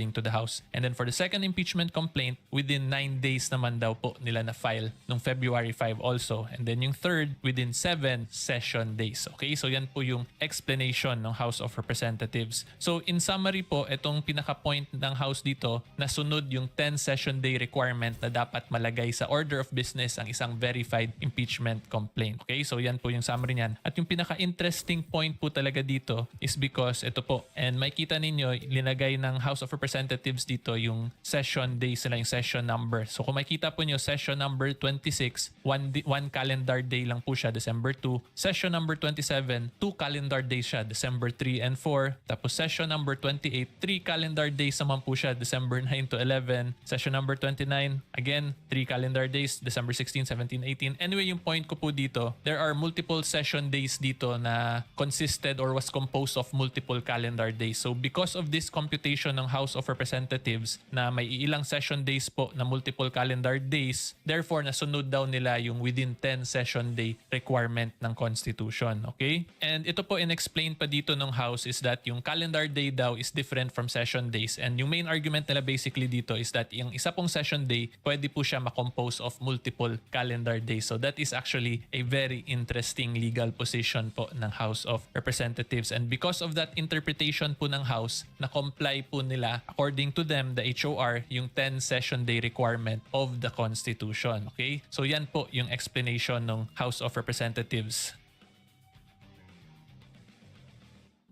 according to the House. And then for the second impeachment complaint, within 9 days naman daw po nila na file nung February 5 also. And then yung third, within 7 session days. Okay, so yan po yung explanation ng House of Representatives. So in summary po, itong pinaka-point ng House dito, nasunod yung 10 session day requirement na dapat malagay sa order of business ang isang verified impeachment complaint. Okay, so yan po yung summary niyan. At yung pinaka-interesting point po talaga dito is because ito po, and makita ninyo, linagay ng House of Representatives dito yung session days nila, yung session number. So kung makita po nyo, session number 26, one calendar day lang po siya, December 2. Session number 27, 2 calendar days siya, December 3 and 4. Tapos session number 28, 3 calendar days naman po siya, December 9 to 11. Session number 29, again, 3 calendar days, December 16, 17, 18. Anyway, yung point ko po dito, there are multiple session days dito na consisted or was composed of multiple calendar days. So because of this computation ng House of Representatives na may ilang session days po na multiple calendar days, therefore nasunod daw nila yung within 10 session day requirement ng Constitution. Okay? And ito po in-explain pa dito ng House is that yung calendar day daw is different from session days. And yung main argument nila basically dito is that yung isa pong session day, pwede po siya makompose of multiple calendar days. So that is actually a very interesting legal position po ng House of Representatives. And because of that interpretation po ng House, na-comply po nila, according to them, the HOR, yung 10 session day requirement of the Constitution. Okay? So yan po yung explanation ng House of Representatives.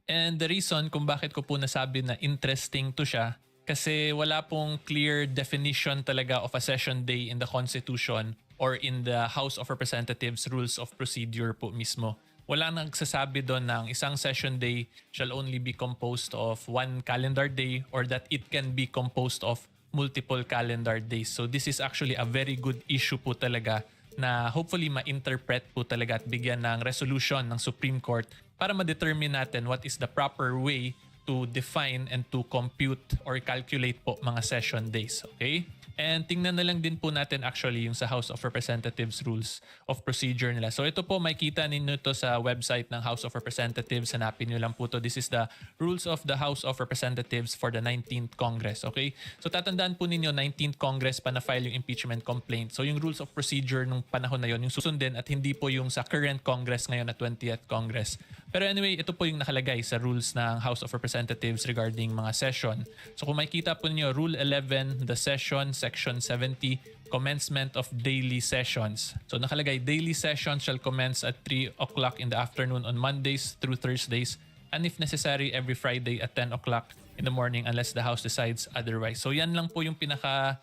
And the reason kung bakit ko po nasabi na interesting to siya, kasi wala pong clear definition talaga of a session day in the Constitution or in the House of Representatives Rules of Procedure po mismo. Wala nagsasabi doon na ang isang session day shall only be composed of one calendar day or that it can be composed of multiple calendar days. So this is actually a very good issue po talaga na hopefully ma-interpret po talaga at bigyan ng resolution ng Supreme Court para ma-determine natin what is the proper way to define and to compute or calculate po mga session days. Okay? And tingnan na lang din po natin actually yung sa House of Representatives Rules of Procedure nila. So ito po, makikita ninyo ito sa website ng House of Representatives. Hanapin nyo lang po ito. This is the Rules of the House of Representatives for the 19th Congress. Okay? So tatandaan po ninyo, 19th Congress pa na-file yung impeachment complaint. So yung Rules of Procedure nung panahon na yon yung susundin at hindi po yung sa current Congress ngayon na 20th Congress. Pero anyway, ito po yung nakalagay sa rules ng House of Representatives regarding mga session. So kung makikita po ninyo, Rule 11, the session, Section 70, commencement of daily sessions. So nakalagay, daily sessions shall commence at 3 o'clock in the afternoon on Mondays through Thursdays and if necessary every Friday at 10 o'clock in the morning unless the House decides otherwise. So yan lang po yung pinaka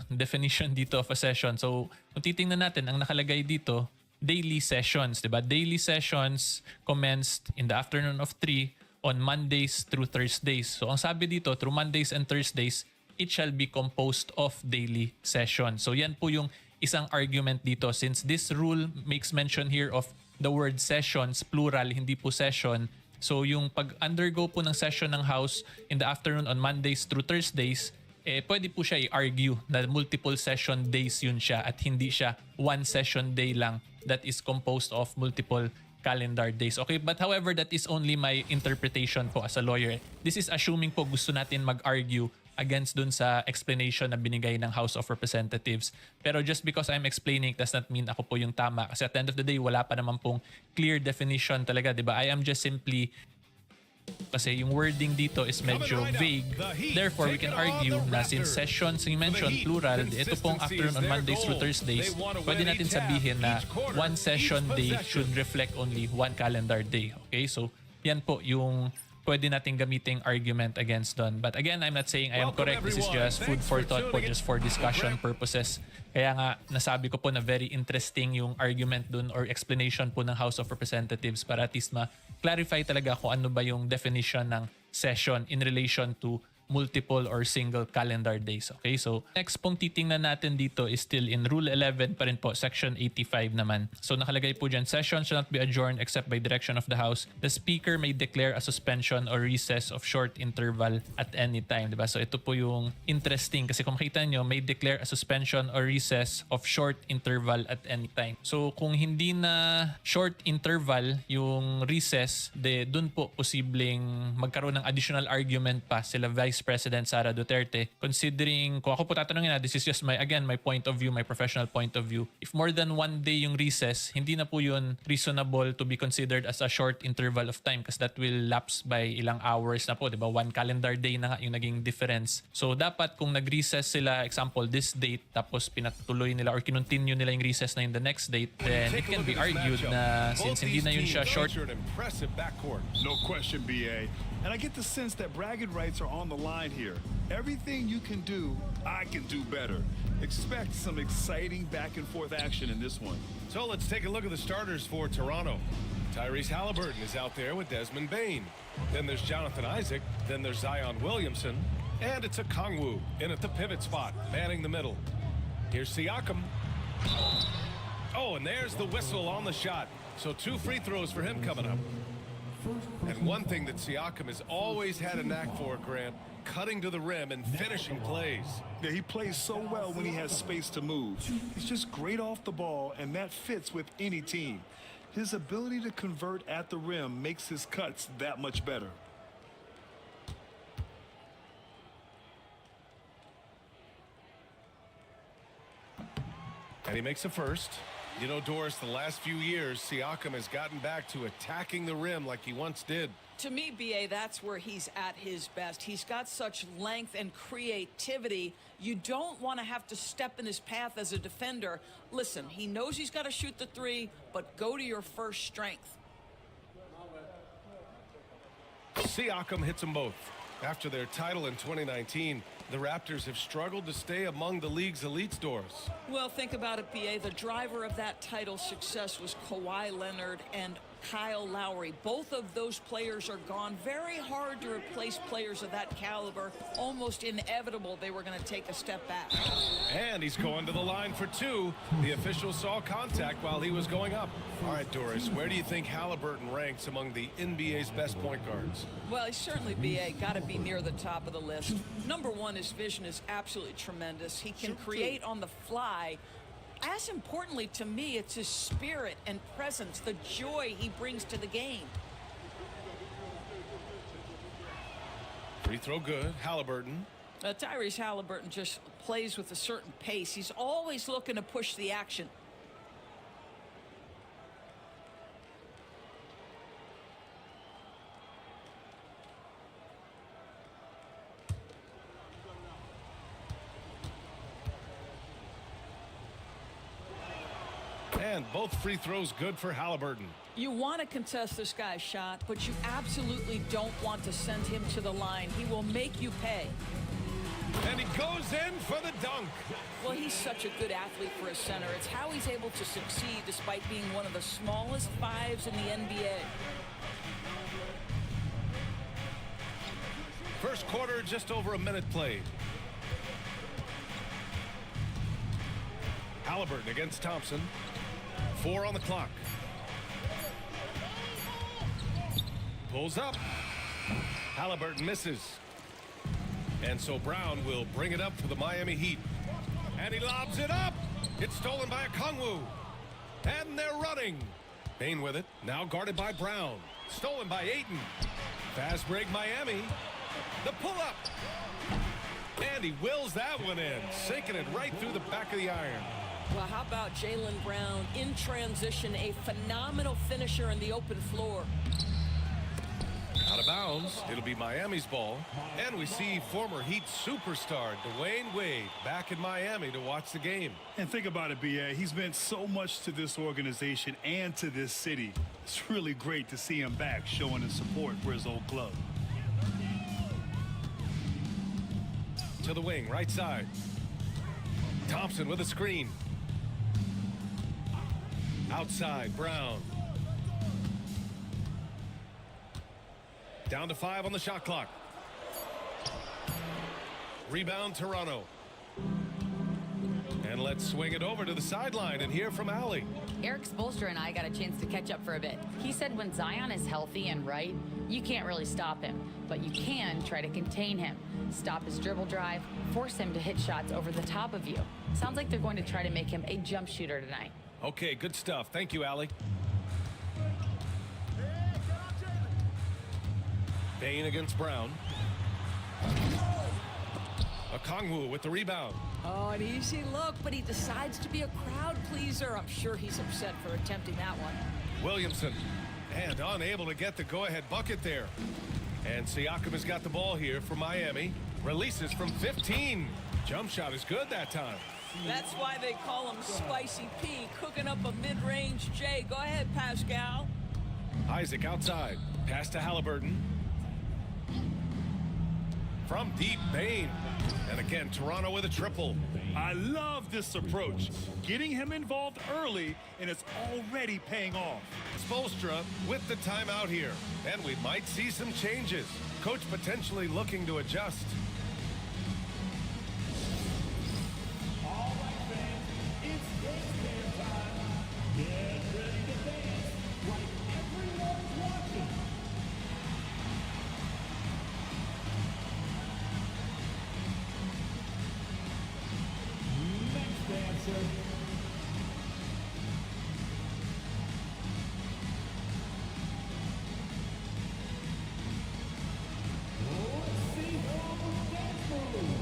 definition dito of a session. So kung titingnan natin, ang nakalagay dito, daily sessions, diba? Daily sessions commenced in the afternoon of 3 on Mondays through Thursdays. So ang sabi dito, through Mondays and Thursdays, it shall be composed of daily sessions. So yan po yung isang argument dito. Since this rule makes mention here of the word sessions, plural, hindi po session. So yung pag-undergo po ng session ng House in the afternoon on Mondays through Thursdays, pwede po siya i-argue na multiple session days yun siya at hindi siya one session day lang that is composed of multiple calendar days. Okay, but however, that is only my interpretation po as a lawyer. This is assuming po gusto natin mag-argue against dun sa explanation na binigay ng House of Representatives. Pero just because I'm explaining does not mean ako po yung tama. Kasi at the end of the day, wala pa naman pong clear definition talaga, di ba? I am just simply kasi yung wording dito is medyo vague. Therefore, we can argue na since sessions yung mentioned plural, ito pong afternoon on Mondays through Thursdays, pwede natin sabihin na one session day should reflect only one calendar day. Okay, so yan po yung pwede nating gamiting argument against doon. But again, I'm not saying I am correct. This is just food for thought po, just for discussion purposes. Kaya nga, nasabi ko po na very interesting yung argument doon or explanation po ng House of Representatives para at least ma-clarify talaga kung ano ba yung definition ng session in relation to multiple or single calendar days. Okay, so next pong titingnan natin dito is still in Rule 11 pa rin po, Section 85 naman. So nakalagay po dyan, session shall not be adjourned except by direction of the House. The Speaker may declare a suspension or recess of short interval at any time. Diba? So ito po yung interesting kasi kung makita nyo, may declare a suspension or recess of short interval at any time. So kung hindi na short interval yung recess, dun po posibleng magkaroon ng additional argument pa sila Vice Vice President Sara Duterte, considering, kung ako po tatanungin na, this is just my point of view, my professional point of view. If more than one day yung recess, hindi na po yun reasonable to be considered as a short interval of time because that will lapse by ilang hours na po, di ba? One calendar day na nga yung naging difference. So dapat kung nag-recess sila, example, this date, tapos pinatuloy nila or kinontinue nila yung recess na yung the next date, then it can be argued na since hindi na yun siya short. No question, BA. And I get the sense that bragging rights are on the line here. Everything you can do, I can do better. Expect some exciting back and forth action in this one. So let's take a look at the starters for Toronto. Tyrese Halliburton is out there with Desmond Bain. Then there's Jonathan Isaac. Then there's Zion Williamson. And it's a Kongwu in at the pivot spot, manning the middle. Here's Siakam. Oh, and there's the whistle on the shot. So 2 free throws for him coming up. And one thing that Siakam has always had a knack for, Grant, cutting to the rim and finishing plays. Yeah, he plays so well when he has space to move. He's just great off the ball, and that fits with any team. His ability to convert at the rim makes his cuts that much better. And he makes a first. You know, Doris, the last few years, Siakam has gotten back to attacking the rim like he once did. To me, BA, that's where he's at his best. He's got such length and creativity. You don't want to have to step in his path as a defender. Listen, he knows he's got to shoot the 3, but go to your first strength. Siakam hits them both. After their title in 2019, the Raptors have struggled to stay among the league's elite stores. Well, think about it, BA. The driver of that title success was Kawhi Leonard and Kyle Lowry. Both of those players are gone. Very hard to replace players of that caliber. Almost inevitable they were going to take a step back. And he's going to the line for 2. The official saw contact while he was going up. All right, Doris, where do you think Halliburton ranks among the NBA's best point guards? Well, he's certainly, BA, got to be near the top of the list. Number one, his vision is absolutely tremendous. He can create on the fly. As importantly to me, it's his spirit and presence, the joy he brings to the game. Free throw good. Halliburton. Tyrese Halliburton just plays with a certain pace. He's always looking to push the action. And both free throws good for Halliburton. You want to contest this guy's shot, but you absolutely don't want to send him to the line. He will make you pay. And he goes in for the dunk. Well, he's such a good athlete for a center. It's how he's able to succeed despite being one of the smallest 5s in the NBA. First quarter, just over a minute played. Halliburton against Thompson. 4 on the clock. Pulls up. Halliburton misses. And so Brown will bring it up for the Miami Heat. And he lobs it up. It's stolen by a Kongwu. And they're running. Bain with it. Now guarded by Brown. Stolen by Ayton. Fast break Miami. The pull-up. And he wills that one in. Sinking it right through the back of the iron. Well, how about Jaylen Brown in transition, a phenomenal finisher in the open floor. Out of bounds. It'll be Miami's ball. And we see former Heat superstar Dwayne Wade back in Miami to watch the game. And think about it, BA. He's meant so much to this organization and to this city. It's really great to see him back showing his support for his old club. To the wing, right side. Thompson with a screen. Outside, Brown. Down to 5 on the shot clock. Rebound, Toronto. And let's swing it over to the sideline and hear from Allie. Eric Spoelstra and I got a chance to catch up for a bit. He said when Zion is healthy and right, you can't really stop him, but you can try to contain him. Stop his dribble drive, force him to hit shots over the top of you. Sounds like they're going to try to make him a jump shooter tonight. Okay, good stuff. Thank you, Allie. Bain against Brown. Okongwu with the rebound. Oh, an easy look, but he decides to be a crowd pleaser. I'm sure he's upset for attempting that one. Williamson, and unable to get the go-ahead bucket there. And Siakam has got the ball here for Miami. Releases from 15. Jump shot is good that time. That's why they call him Spicy P, cooking up a mid-range J. Go ahead, Pascal. Isaac outside. Pass to Halliburton. From deep, Bain. And again, Toronto with a triple. I love this approach. Getting him involved early, and it's already paying off. Spoelstra with the timeout here. And we might see some changes. Coach potentially looking to adjust. All right, fans, it's dance time. Get ready to dance like everyone's watching. Next dancer. Let's see who dance move.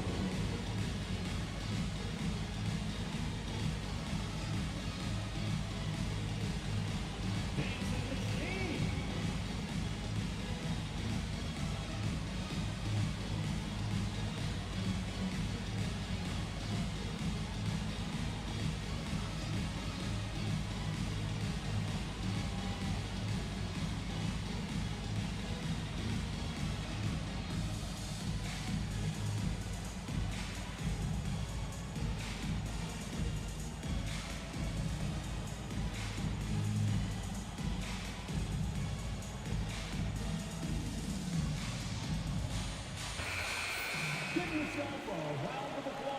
Dancing machine. Give yourself a round of applause.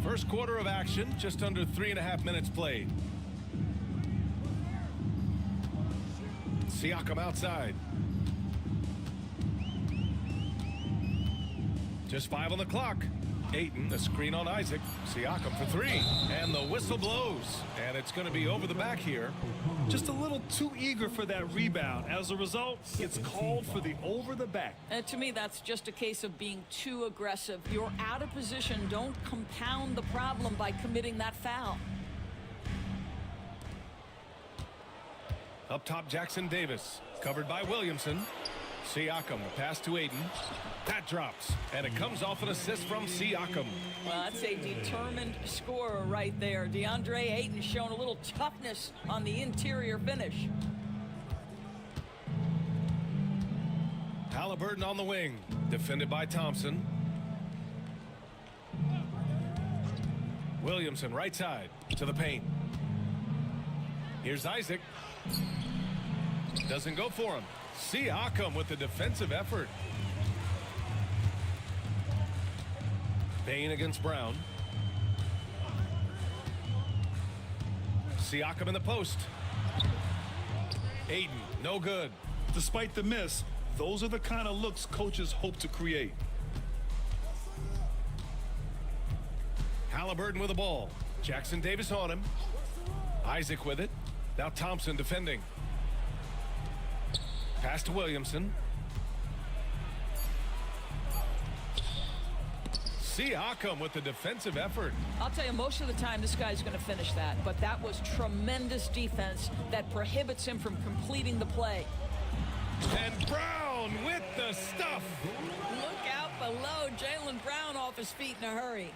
First quarter of action, just under 3.5 minutes played. Siakam outside. Just 5 on the clock. Ayton, the screen on Isaac. Siakam for 3. And the whistle blows. And it's going to be over the back here. Just a little too eager for that rebound. As a result, it's called for the over the back. And to me, that's just a case of being too aggressive. You're out of position. Don't compound the problem by committing that foul. Up top, Jackson Davis. Covered by Williamson. Siakam, the pass to Ayton. That drops. And it comes off an assist from Siakam. Well, that's a determined scorer right there. DeAndre Ayton showing a little toughness on the interior finish. Halliburton on the wing. Defended by Thompson. Williamson right side to the paint. Here's Isaac. Doesn't go for him. Siakam with the defensive effort. Bain against Brown. Siakam in the post. Ayton, no good. Despite the miss, those are the kind of looks coaches hope to create. Halliburton with the ball. Jackson Davis on him. Isaac with it. Now Thompson defending. Pass to Williamson. Siakam with the defensive effort. I'll tell you, most of the time, this guy's going to finish that. But that was tremendous defense that prohibits him from completing the play. And Brown with the stuff. Look out below. Jaylen Brown off his feet in a hurry.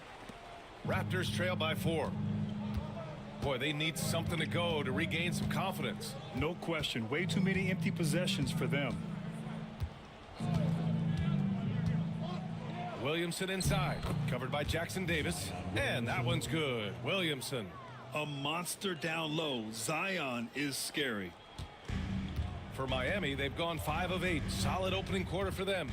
Raptors trail by 4. Boy, they need something to go to regain some confidence. No question. Way too many empty possessions for them. Williamson inside. Covered by Jackson Davis. And that one's good. Williamson. A monster down low. Zion is scary. For Miami, they've gone 5 of 8. Solid opening quarter for them.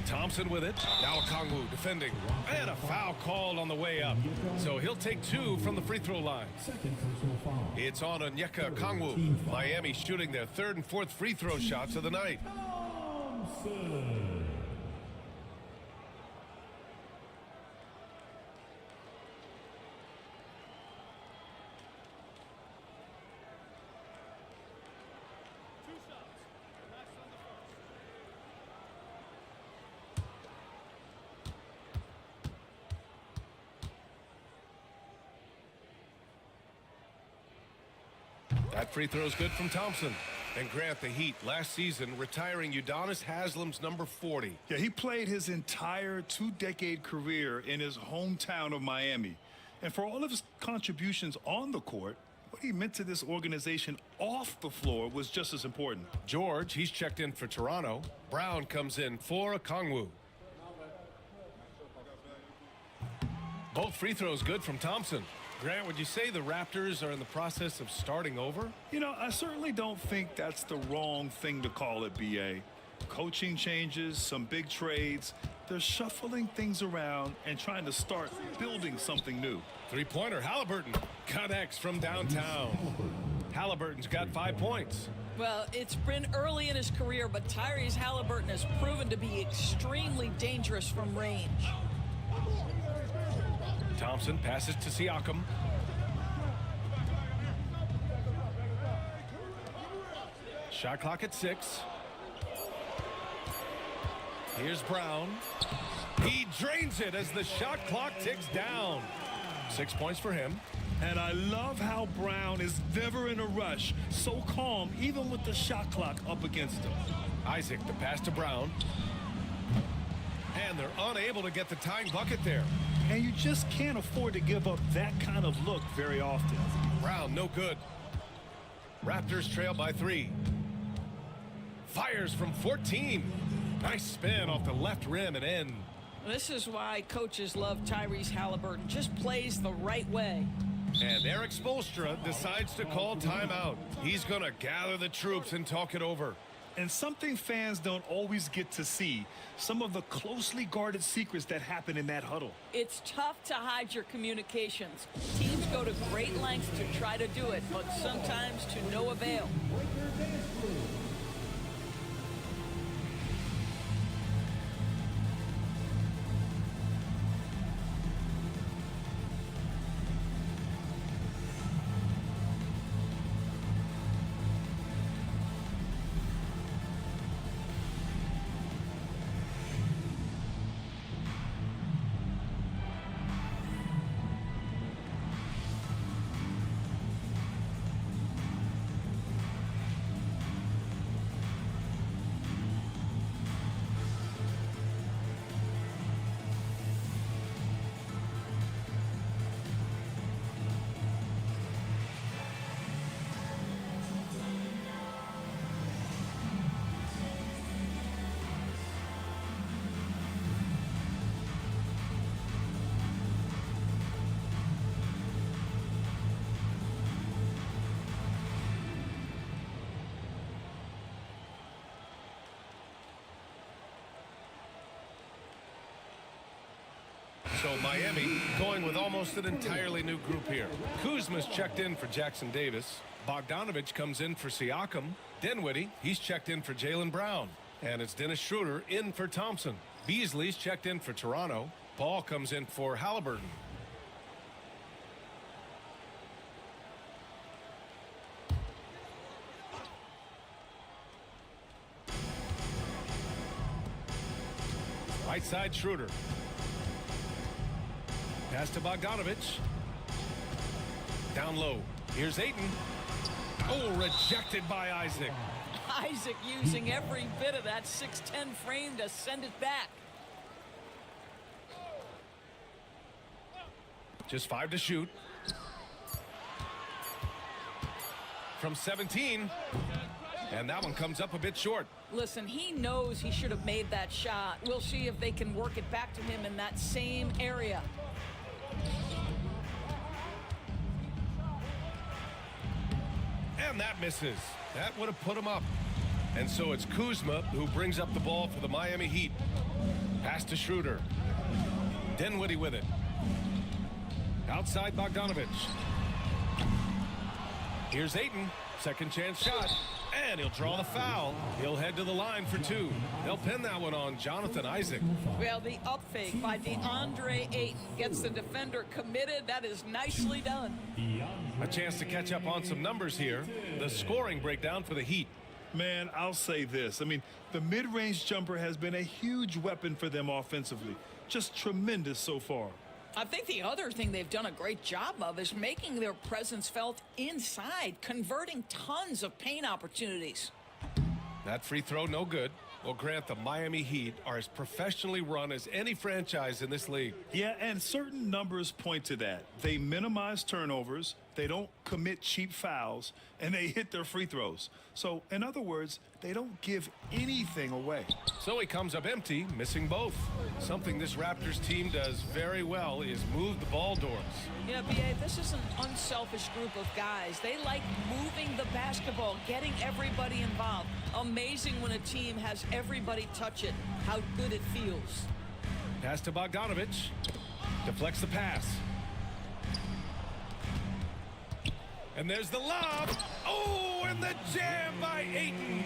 Thompson with it. Now Kongwu defending. And a foul called on the way up. So he'll take 2 from the free throw line. Second personal foul. It's on Onyeka Kongwu. Miami shooting their 3rd and 4th free throw shots of the night. Thompson. That free throw is good from Thompson. And Grant, the Heat last season retiring Udonis Haslam's number 40. Yeah, he played his entire 2-decade career in his hometown of Miami. And for all of his contributions on the court, what he meant to this organization off the floor was just as important. George, he's checked in for Toronto. Brown comes in for Kongwu. Both free throws good from Thompson. Grant, would you say the Raptors are in the process of starting over? You know, I certainly don't think that's the wrong thing to call it, BA. Coaching changes, some big trades. They're shuffling things around and trying to start building something new. Three-pointer, Halliburton connects from downtown. Halliburton's got 5 points. Well, it's been early in his career, but Tyrese Halliburton has proven to be extremely dangerous from range. Thompson passes to Siakam. Shot clock at 6. Here's Brown. He drains it as the shot clock ticks down. 6 points for him. And I love how Brown is never in a rush, so calm even with the shot clock up against him. Isaac, the pass to Brown. And they're unable to get the tying bucket there. And you just can't afford to give up that kind of look very often. Brown, no good. Raptors trail by 3. Fires from 14. Nice spin off the left rim and in. This is why coaches love Tyrese Halliburton. Just plays the right way. And Eric Spoelstra decides to call timeout. He's going to gather the troops and talk it over. And something fans don't always get to see, some of the closely guarded secrets that happen in that huddle. It's tough to hide your communications. Teams go to great lengths to try to do it, but sometimes to no avail. So Miami going with almost an entirely new group here. Kuzma's checked in for Jackson Davis. Bogdanovich comes in for Siakam. Dinwiddie, he's checked in for Jaylen Brown. And it's Dennis Schroeder in for Thompson. Beasley's checked in for Toronto. Paul comes in for Halliburton. Right side Schroeder. Pass to Bogdanovich. Down low. Here's Ayton. Oh, rejected by Isaac. Isaac using every bit of that 6'10" frame to send it back. Just 5 to shoot. From 17. And that one comes up a bit short. Listen, he knows he should have made that shot. We'll see if they can work it back to him in that same area. And that misses. That would have put him up. And so it's Kuzma who brings up the ball for the Miami Heat. Pass to Schroeder. Dinwiddie with it. Outside Bogdanovich. Here's Ayton. Second chance shot. And he'll draw the foul. He'll head to the line for two. They'll pin that one on Jonathan Isaac. Well, the up fake by DeAndre Ayton gets the defender committed. That is nicely done. A chance to catch up on some numbers here. The scoring breakdown for the Heat. Man, I'll say this. I mean, the mid-range jumper has been a huge weapon for them offensively. Just tremendous so far. I think the other thing they've done a great job of is making their presence felt inside, converting tons of paint opportunities. That free throw no good. Well, Grant, the Miami Heat are as professionally run as any franchise in this league. Yeah, and certain numbers point to that. They minimize turnovers, they don't commit cheap fouls, and they hit their free throws. So, in other words, they don't give anything away. So he comes up empty, missing both. Something this Raptors team does very well is move the ball doors. Yeah, B.A., this is an unselfish group of guys. They like moving the basketball, getting everybody involved. Amazing when a team has everybody touch it, how good it feels. Pass to Bogdanovich. Deflects the pass. And there's the lob. Oh, and the jam by Ayton.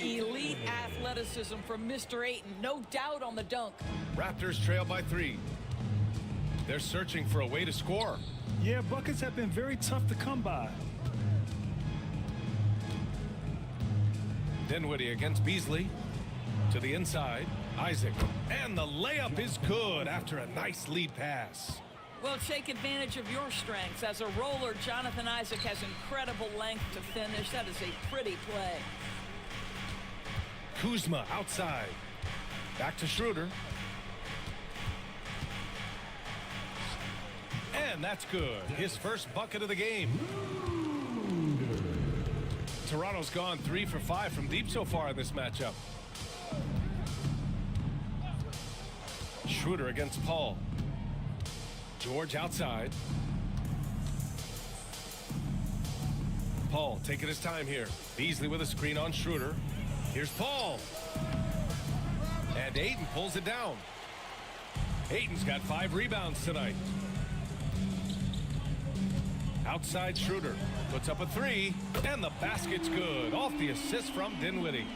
Elite athleticism from Mr. Ayton, no doubt on the dunk. Raptors trail by 3. They're searching for a way to score. Yeah, buckets have been very tough to come by. Dinwiddie against Beasley. To the inside. Isaac. And the layup is good after a nice lead pass. Well, take advantage of your strengths. As a roller, Jonathan Isaac has incredible length to finish. That is a pretty play. Kuzma outside. Back to Schroeder. And that's good. His first bucket of the game. Toronto's gone 3 for 5 from deep so far in this matchup. Schroeder against Paul. George outside. Paul taking his time here. Beasley with a screen on Schroeder. Here's Paul. And Ayton pulls it down. Ayton's got 5 rebounds tonight. Outside Schroeder. Puts up a 3. And the basket's good. Off the assist from Dinwiddie.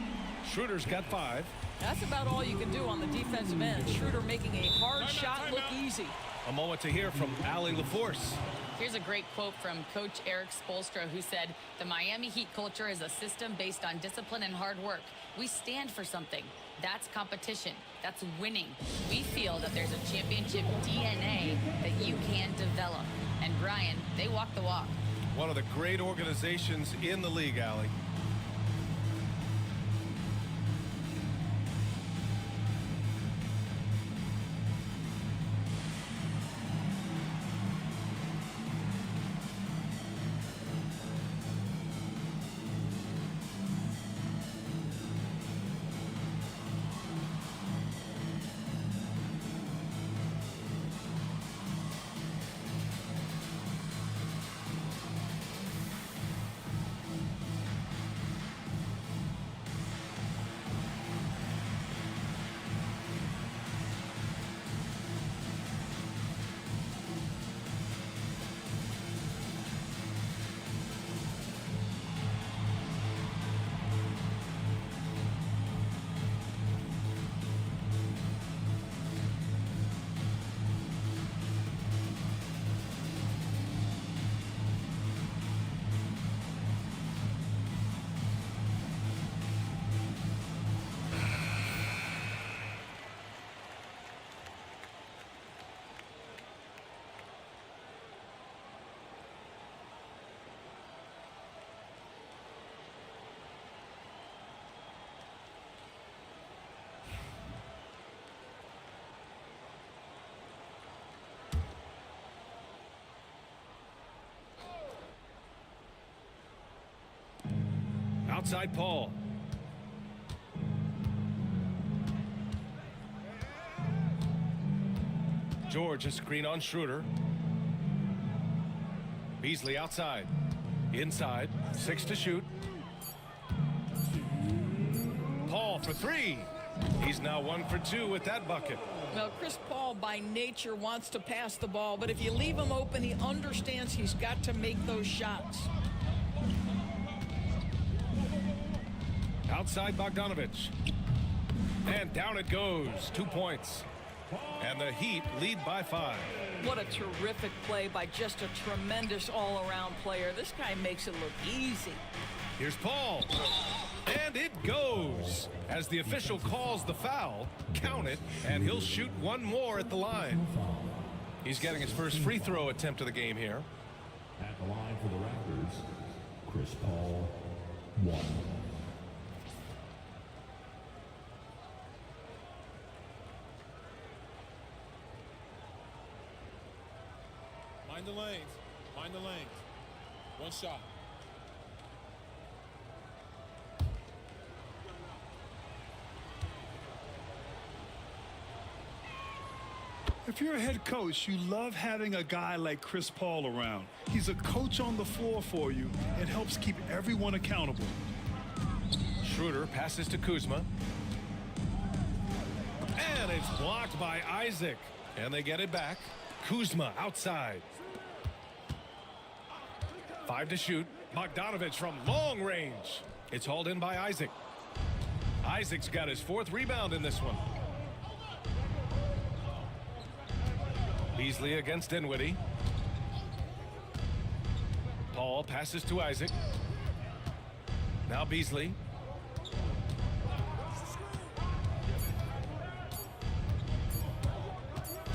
Schroeder's got 5. That's about all you can do on the defensive end. Schroeder making a hard shot look easy. A moment to hear from Allie LaForce. Here's a great quote from Coach Eric Spoelstra, who said, "The Miami Heat culture is a system based on discipline and hard work. We stand for something. That's competition. That's winning. We feel that there's a championship DNA that you can develop." And Brian, they walk the walk. One of the great organizations in the league, Allie. Outside Paul. George, a screen on Schroeder. Beasley outside. Inside. 6 to shoot. Paul for 3. He's now 1 for 2 with that bucket. Now, Chris Paul by nature wants to pass the ball, but if you leave him open, he understands he's got to make those shots. Outside Bogdanovich. And down it goes. 2 points. And the Heat lead by 5. What a terrific play by just a tremendous all-around player. This guy makes it look easy. Here's Paul. And it goes. As the official calls the foul, count it, and he'll shoot one more at the line. He's getting his first free throw attempt of the game here. At the line for the Raptors, Chris Paul, 1. Mind the lanes. Mind the lanes. One shot. If you're a head coach, you love having a guy like Chris Paul around. He's a coach on the floor for you and helps keep everyone accountable. Schroeder passes to Kuzma. And it's blocked by Isaac. And they get it back. Kuzma outside. 5 to shoot. Bogdanovich from long range. It's hauled in by Isaac. Isaac's got his 4th rebound in this one. Beasley against Dinwiddie. Paul passes to Isaac. Now Beasley.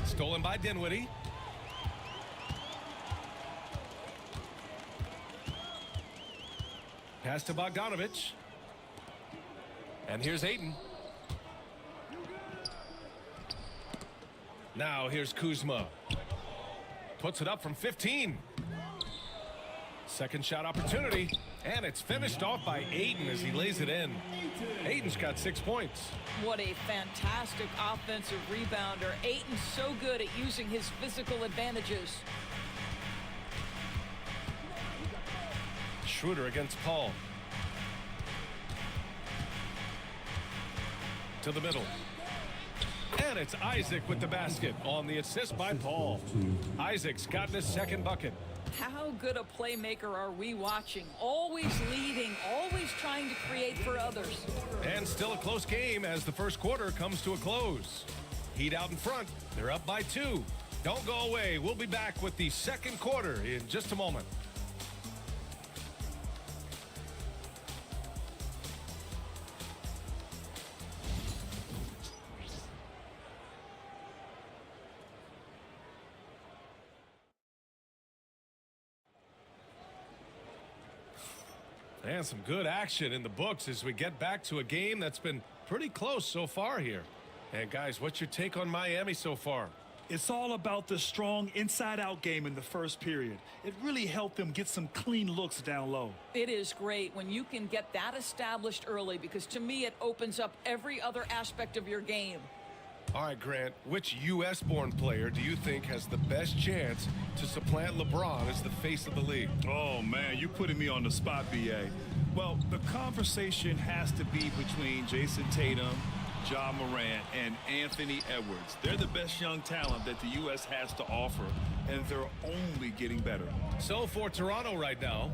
Stolen by Dinwiddie. Pass to Bogdanovich. And here's Ayton. Now here's Kuzma. Puts it up from 15. Second shot opportunity. And it's finished off by Ayton as he lays it in. Ayton's got 6 points. What a fantastic offensive rebounder. Ayton's so good at using his physical advantages. Schroeder against Paul. To the middle. And it's Isaac with the basket on the assist by Paul. Isaac's got his 2nd bucket. How good a playmaker are we watching? Always leading, always trying to create for others. And still a close game as the first quarter comes to a close. Heat out in front. They're up by 2. Don't go away. We'll be back with the second quarter in just a moment. And some good action in the books as we get back to a game that's been pretty close so far here. And guys, what's your take on Miami so far? It's all about the strong inside-out game in the first period. It really helped them get some clean looks down low. It is great when you can get that established early because to me it opens up every other aspect of your game. All right, Grant, which U.S.-born player do you think has the best chance to supplant LeBron as the face of the league? Oh, man, you're putting me on the spot, B.A. Well, the conversation has to be between Jason Tatum, Ja Morant, and Anthony Edwards. They're the best young talent that the U.S. has to offer, and they're only getting better. So for Toronto right now,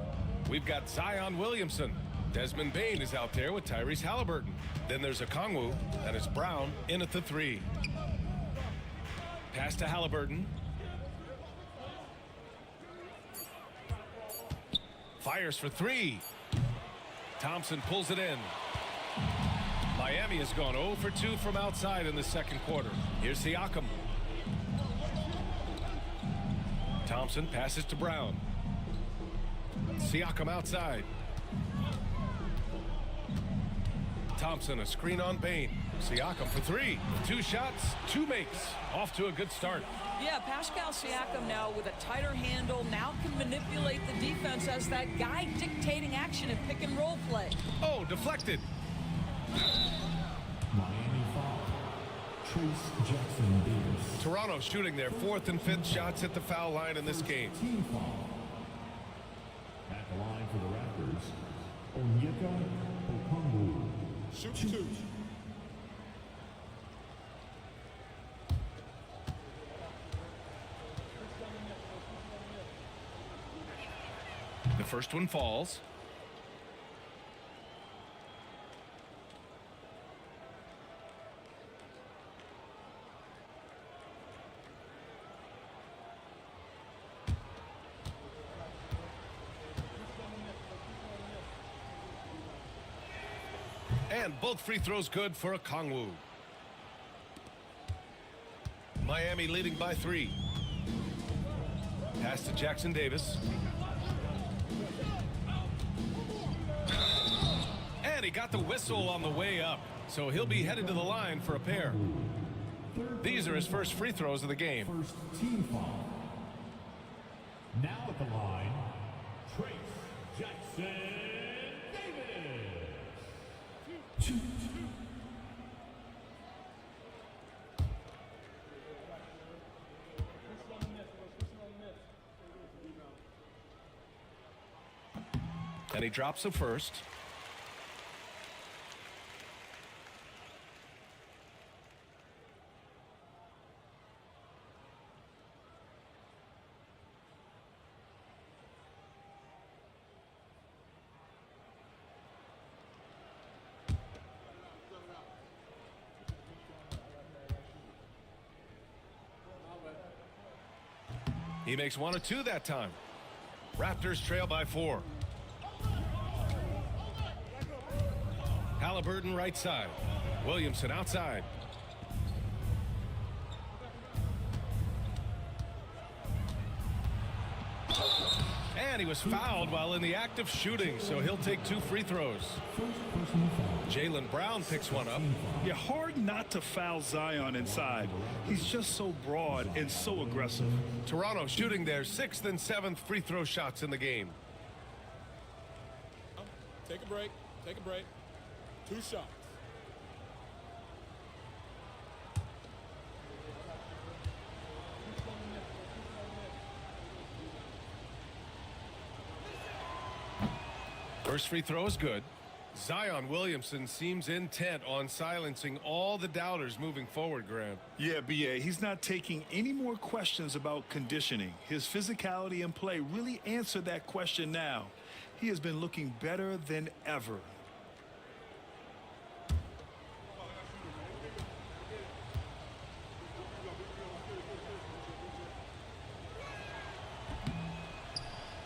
we've got Zion Williamson. Desmond Bane is out there with Tyrese Halliburton. Then there's Okongwu, and it's Brown in at the 3. Pass to Halliburton. Fires for 3. Thompson pulls it in. Miami has gone 0 for 2 from outside in the second quarter. Here's Siakam. Thompson passes to Brown. Siakam outside. Thompson, a screen on Bane. Siakam for 3. 2 shots, 2 makes. Off to a good start. Yeah, Pascal Siakam now with a tighter handle now can manipulate the defense as that guy dictating action in pick and roll play. Oh, deflected. Miami foul. Trace Jackson Davis. Toronto shooting their 4th and 5th shots at the foul line in this game. Team foul. At the line for the Raptors, Onyeka Okongwu. Shoot 2. First one falls. And both free throws good for a Kongwu. Miami leading by 3. Pass to Jackson Davis. And he got the whistle on the way up, so he'll be headed to the line for a pair. These are his first free throws of the game. First team foul. Now at the line, Trace Jackson Davis. And he drops the first. He makes 1 or 2 that time. Raptors trail by 4. Halliburton right side. Williamson outside. And he was fouled while in the act of shooting, so he'll take 2 free throws. Jaylen Brown picks one up. Yeah, hard not to foul Zion inside. He's just so broad and so aggressive. Toronto shooting their 6th and 7th free throw shots in the game. Take a break. Take a break. 2 shots. First free throw is good. Zion Williamson seems intent on silencing all the doubters moving forward, Graham. Yeah, BA, he's not taking any more questions about conditioning. His physicality and play really answer that question now. He has been looking better than ever.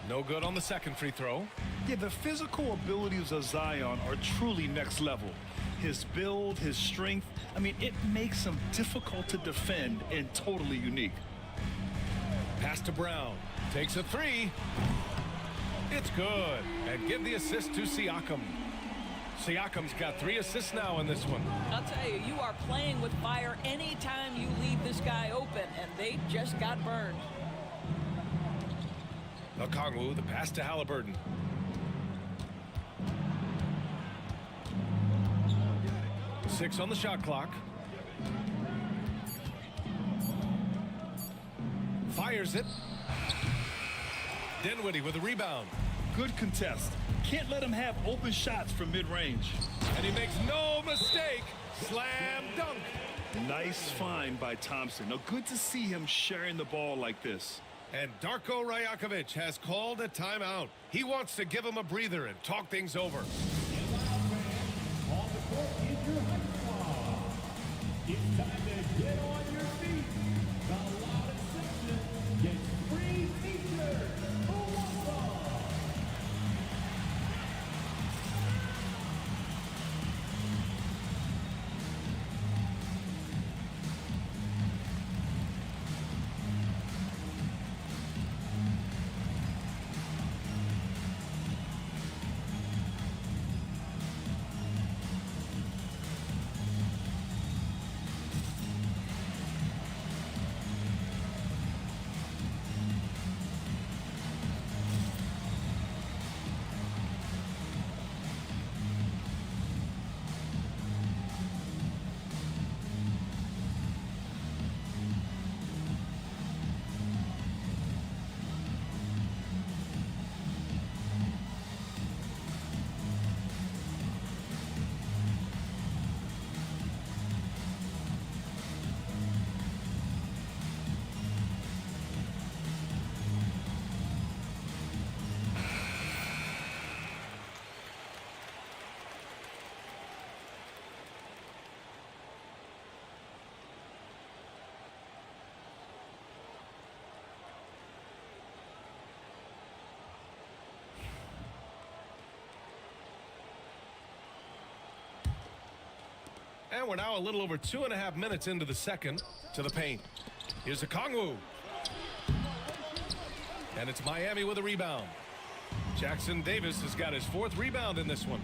No good on the second free throw. Yeah, the physical abilities of Zion are truly next level. His build, his strength, I mean, it makes him difficult to defend and totally unique. Pass to Brown. Takes a 3. It's good. And give the assist to Siakam. Siakam's got 3 assists now in this one. I'll tell you, you are playing with fire anytime you leave this guy open, and they just got burned. Okongwu, the pass to Halliburton. Six on the shot clock. Fires it. Dinwiddie with a rebound. Good contest. Can't let him have open shots from mid-range. And he makes no mistake. Slam dunk. Nice find by Thompson. Now, good to see him sharing the ball like this. And Darko Rajakovic has called a timeout. He wants to give him a breather and talk things over. On the court is your high squad. It's time to get on your feet. The loudest section gets free t-shirts. Who wants some? And we're now a little over 2.5 minutes into the second. To the paint. Here's a Kongwu. And it's Miami with a rebound. Jackson Davis has got his 4th rebound in this one.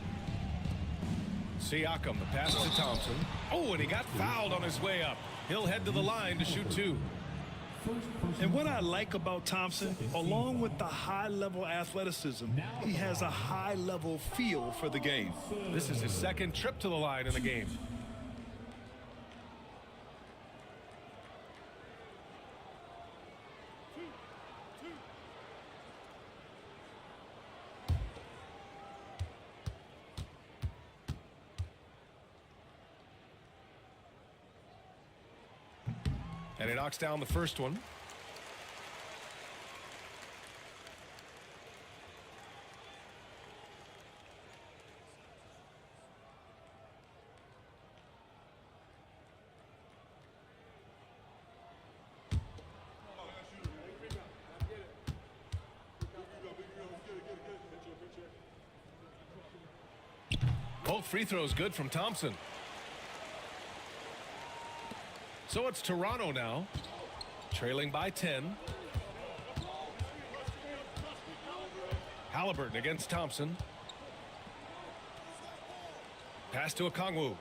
Siakam, the pass to Thompson. Oh, and he got fouled on his way up. He'll head to the line to shoot 2. And what I like about Thompson, along with the high-level athleticism, he has a high-level feel for the game. This is his 2nd trip to the line in the game. And he knocks down the first one. Both free throws good from Thompson. So it's Toronto now, trailing by 10. Halliburton against Thompson. Pass to Okongwu.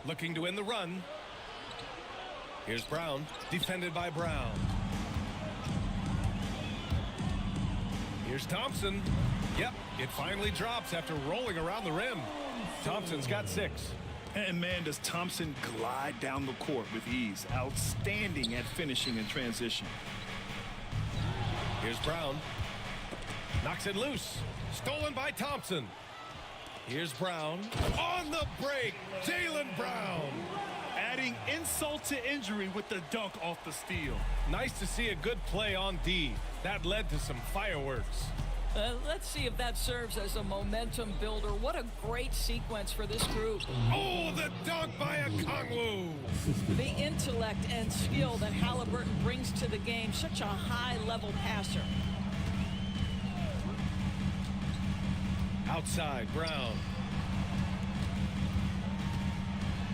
Looking to end the run. Here's Brown, defended by Brown. Here's Thompson. Yep, it finally drops after rolling around the rim. Thompson's got 6. And man, does Thompson glide down the court with ease. Outstanding at finishing in transition. Here's Brown. Knocks it loose. Stolen by Thompson. Here's Brown. On the break, Jaylen Brown. Adding insult to injury with the dunk off the steal. Nice to see a good play on D. That led to some fireworks. Let's see if that serves as a momentum builder. What a great sequence for this group. Oh, the dunk by Okongwu. The intellect and skill that Halliburton brings to the game. Such a high-level passer. Outside, Brown.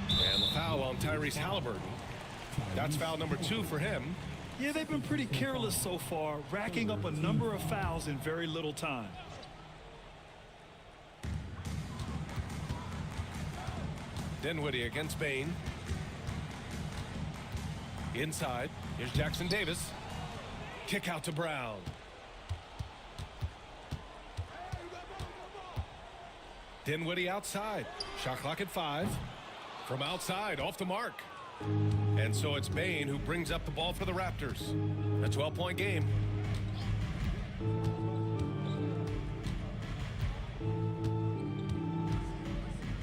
And the foul on Tyrese Halliburton. That's foul number 2 for him. Yeah, they've been pretty careless so far, racking up a number of fouls in very little time. Dinwiddie against Bane. Inside, here's Jackson Davis. Kick out to Brown. Dinwiddie outside. Shot clock at 5. From outside, off the mark. And so it's Bane who brings up the ball for the Raptors. A 12-point game.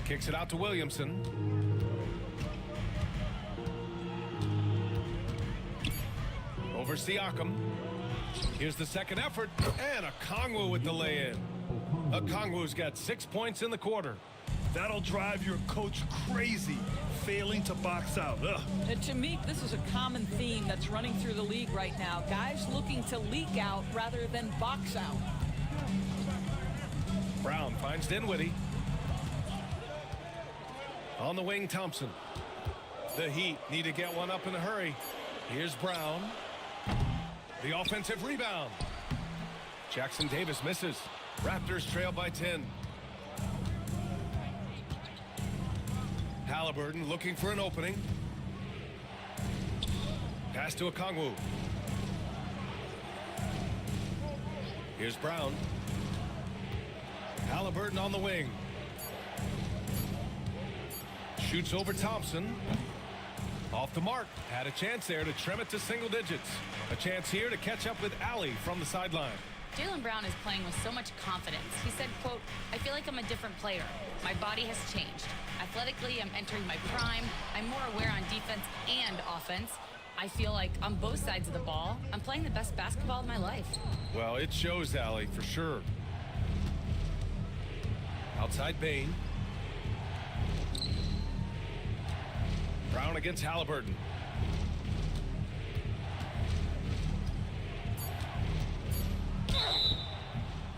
Kicks it out to Williamson. Over Siakam. Here's the second effort. And Okongwu with the lay-in. Okongwu's got 6 points in the quarter. That'll drive your coach crazy, failing to box out. Ugh. And to me, this is a common theme that's running through the league right now. Guys looking to leak out rather than box out. Brown finds Dinwiddie. On the wing, Thompson. The Heat need to get one up in a hurry. Here's Brown. The offensive rebound. Jackson Davis misses. Raptors trail by 10. Halliburton looking for an opening. Pass to Okongwu. Here's Brown. Halliburton on the wing. Shoots over Thompson. Off the mark. Had a chance there to trim it to single digits. A chance here to catch up with Allie from the sideline. Jaylen Brown is playing with so much confidence. He said, quote, "I feel like I'm a different player. My body has changed. Athletically, I'm entering my prime. I'm more aware on defense and offense. I feel like on both sides of the ball, I'm playing the best basketball of my life." Well, it shows, Allie, for sure. Outside Bane. Brown against Halliburton.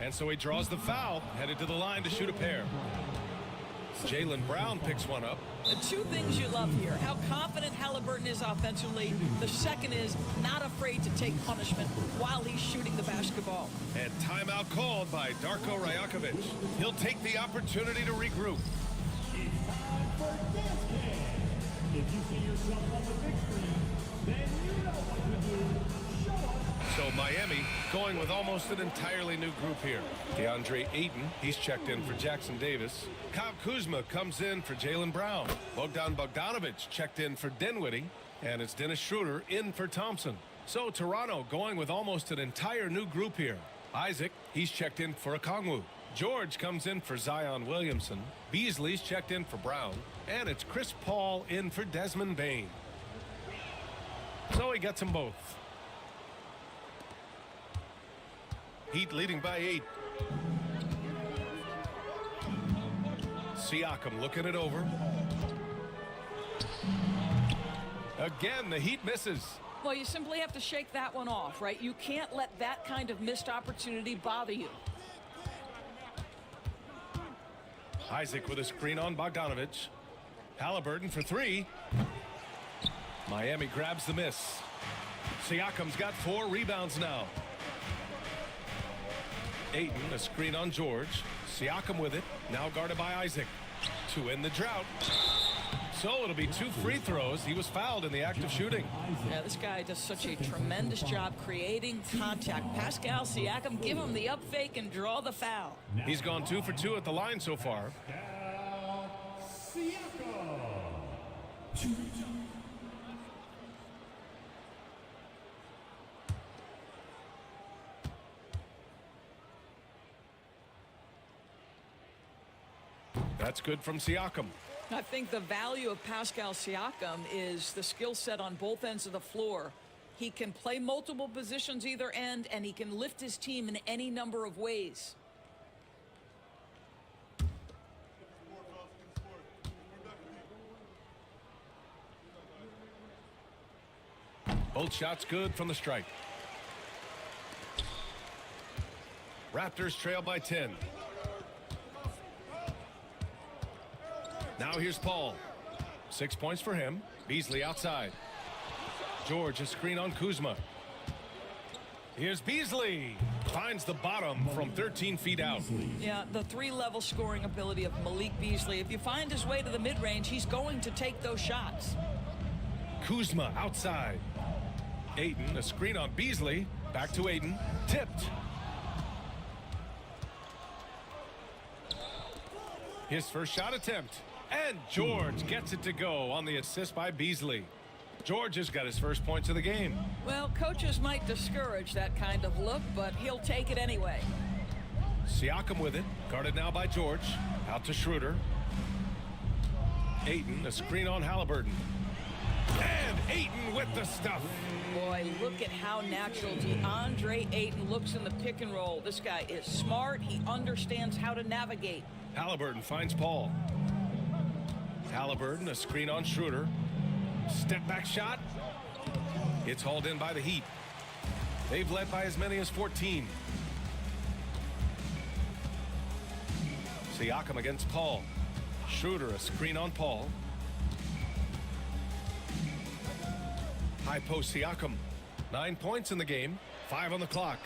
And so he draws the foul, headed to the line to shoot a pair. Jaylen Brown picks one up. The two things you love here, how confident Halliburton is offensively. The second is not afraid to take punishment while he's shooting the basketball. And timeout called by Darko Rajakovic. He'll take the opportunity to regroup. It's time for dance cam. If you see yourself on the big screen, then you know what to do. Show us. So Miami going with almost an entirely new group here. DeAndre Ayton, he's checked in for Jackson Davis. Kyle Kuzma comes in for Jaylen Brown. Bogdan Bogdanovic checked in for Dinwiddie. And it's Dennis Schroeder in for Thompson. So Toronto going with almost an entire new group here. Isaac, he's checked in for Okongwu. George comes in for Zion Williamson. Beasley's checked in for Brown. And it's Chris Paul in for Desmond Bane. So he gets them both. Heat leading by 8. Siakam looking it over. Again, the Heat misses. Well, you simply have to shake that one off, right? You can't let that kind of missed opportunity bother you. Isaac with a screen on Bogdanovic. Halliburton for 3. Miami grabs the miss. Siakam's got 4 rebounds now. Ayton, a screen on George. Siakam with it. Now guarded by Isaac. To end the drought. So it'll be 2 free throws. He was fouled in the act of shooting. Yeah, this guy does such a tremendous job creating contact. Pascal Siakam, give him the up fake and draw the foul. He's gone 2 for 2 at the line so far. Siakam. That's good from Siakam. I think the value of Pascal Siakam is the skill set on both ends of the floor. He can play multiple positions either end, and he can lift his team in any number of ways. Both shots good from the strike. Raptors trail by 10. Now here's Paul. 6 points for him. Beasley outside. George, a screen on Kuzma. Here's Beasley. Finds the bottom from 13 feet out. Yeah, the 3-level scoring ability of Malik Beasley. If you find his way to the mid-range, he's going to take those shots. Kuzma outside. Ayton, a screen on Beasley. Back to Ayton. Tipped. His first shot attempt. And George gets it to go on the assist by Beasley. George has got his first points of the game. Well, coaches might discourage that kind of look, but he'll take it anyway. Siakam with it. Guarded now by George. Out to Schroeder. Ayton, a screen on Halliburton. And Ayton with the stuff. Boy, look at how natural DeAndre Ayton looks in the pick and roll. This guy is smart. He understands how to navigate. Halliburton finds Paul. Halliburton, a screen on Schroeder. Step back shot. It's hauled in by the Heat. They've led by as many as 14. Siakam against Paul. Schroeder, a screen on Paul. High post Siakam. 9 points in the game. 5 on the clock.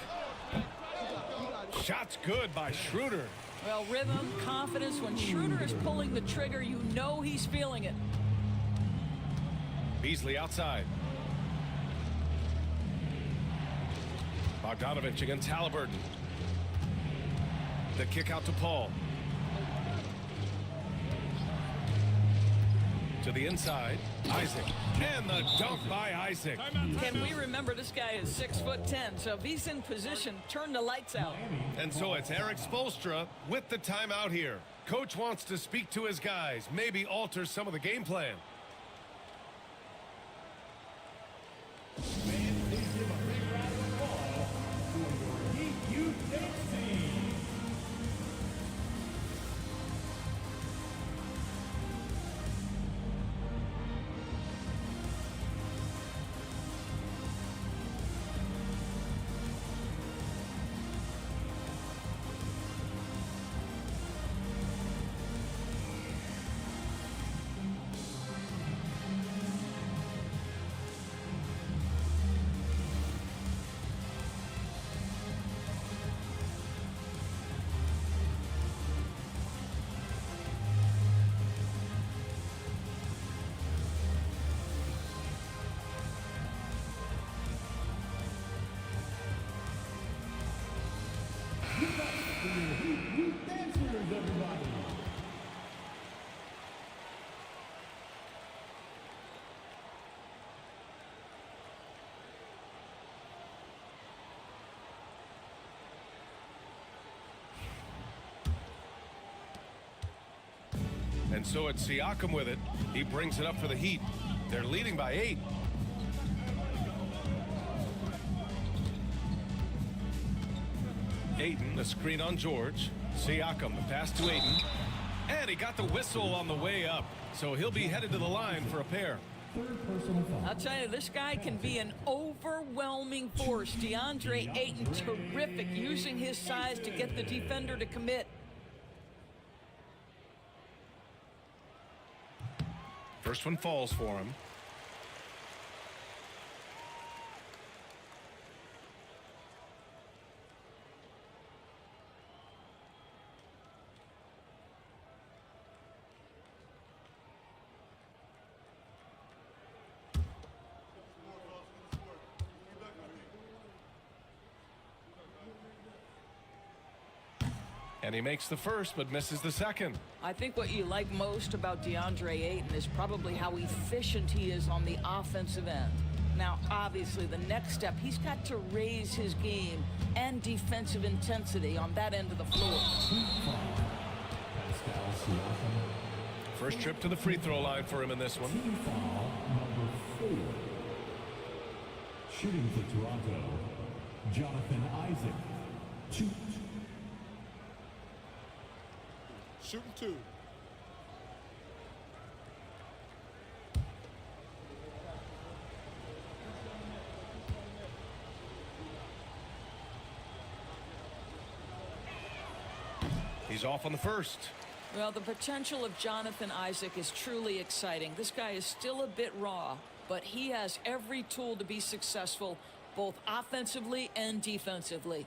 Shots good by Schroeder. Well, rhythm, confidence. When Schroeder is pulling the trigger, you know he's feeling it. Beasley outside. Bogdanovic against Halliburton. The kick out to Paul. To the inside, Isaac. And the dunk by Isaac. Can we remember this guy is 6'10", so if he's in position, turn the lights out. And so it's Eric Spoelstra with the timeout here. Coach wants to speak to his guys, maybe alter some of the game plan. Fans, please give a big round of applause for your Heat Youth Dance Team. for your Heat dancers, everybody. And so it's Siakam with it. He brings it up for the Heat. They're leading by 8. Ayton, the screen on George. Siakam, the pass to Ayton. And he got the whistle on the way up. So he'll be headed to the line for a pair. Third personal foul. I'll tell you, this guy can be an overwhelming force. DeAndre Ayton, terrific, using his size to get the defender to commit. First one falls for him. And he makes the first, but misses the second. I think what you like most about DeAndre Ayton is probably how efficient he is on the offensive end. Now, obviously, the next step, he's got to raise his game and defensive intensity on that end of the floor. Pascal Siakam. First trip to the free throw line for him in this one. Team foul number 4. Shooting for Toronto, Jonathan Isaac. 2. Shooting 2. He's off on the first. Well, the potential of Jonathan Isaac is truly exciting. This guy is still a bit raw, but he has every tool to be successful, both offensively and defensively.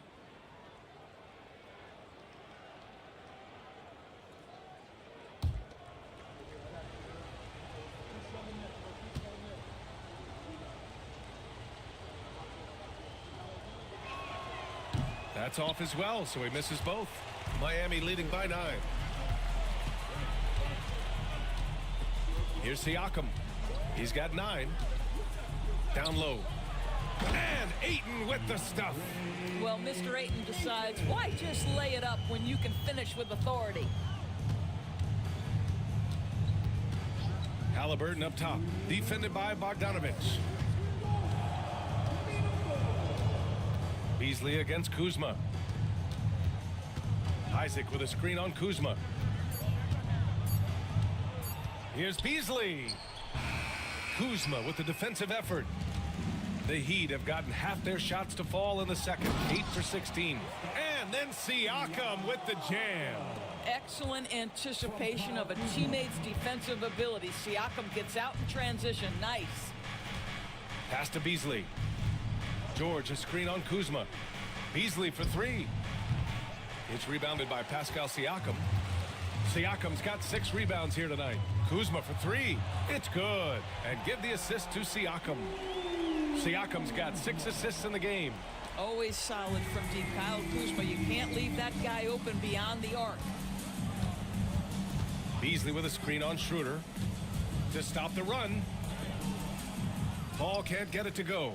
That's off as well, so he misses both. Miami leading by 9. Here's Siakam. He's got 9. Down low. And Ayton with the stuff. Well, Mr. Ayton decides, why just lay it up when you can finish with authority? Halliburton up top, defended by Bogdanovich. Beasley against Kuzma. Isaac with a screen on Kuzma. Here's Beasley. Kuzma with the defensive effort. The Heat have gotten half their shots to fall in the second. 8 for 16. And then Siakam with the jam. Excellent anticipation of a teammate's defensive ability. Siakam gets out in transition. Nice. Pass to Beasley. George, a screen on Kuzma. Beasley for 3. It's rebounded by Pascal Siakam. Siakam's got 6 rebounds here tonight. Kuzma for 3. It's good. And give the assist to Siakam. Siakam's got 6 assists in the game. Always solid from deep. Kyle Kuzma, you can't leave that guy open beyond the arc. Beasley with a screen on Schroeder to stop the run. Paul can't get it to go.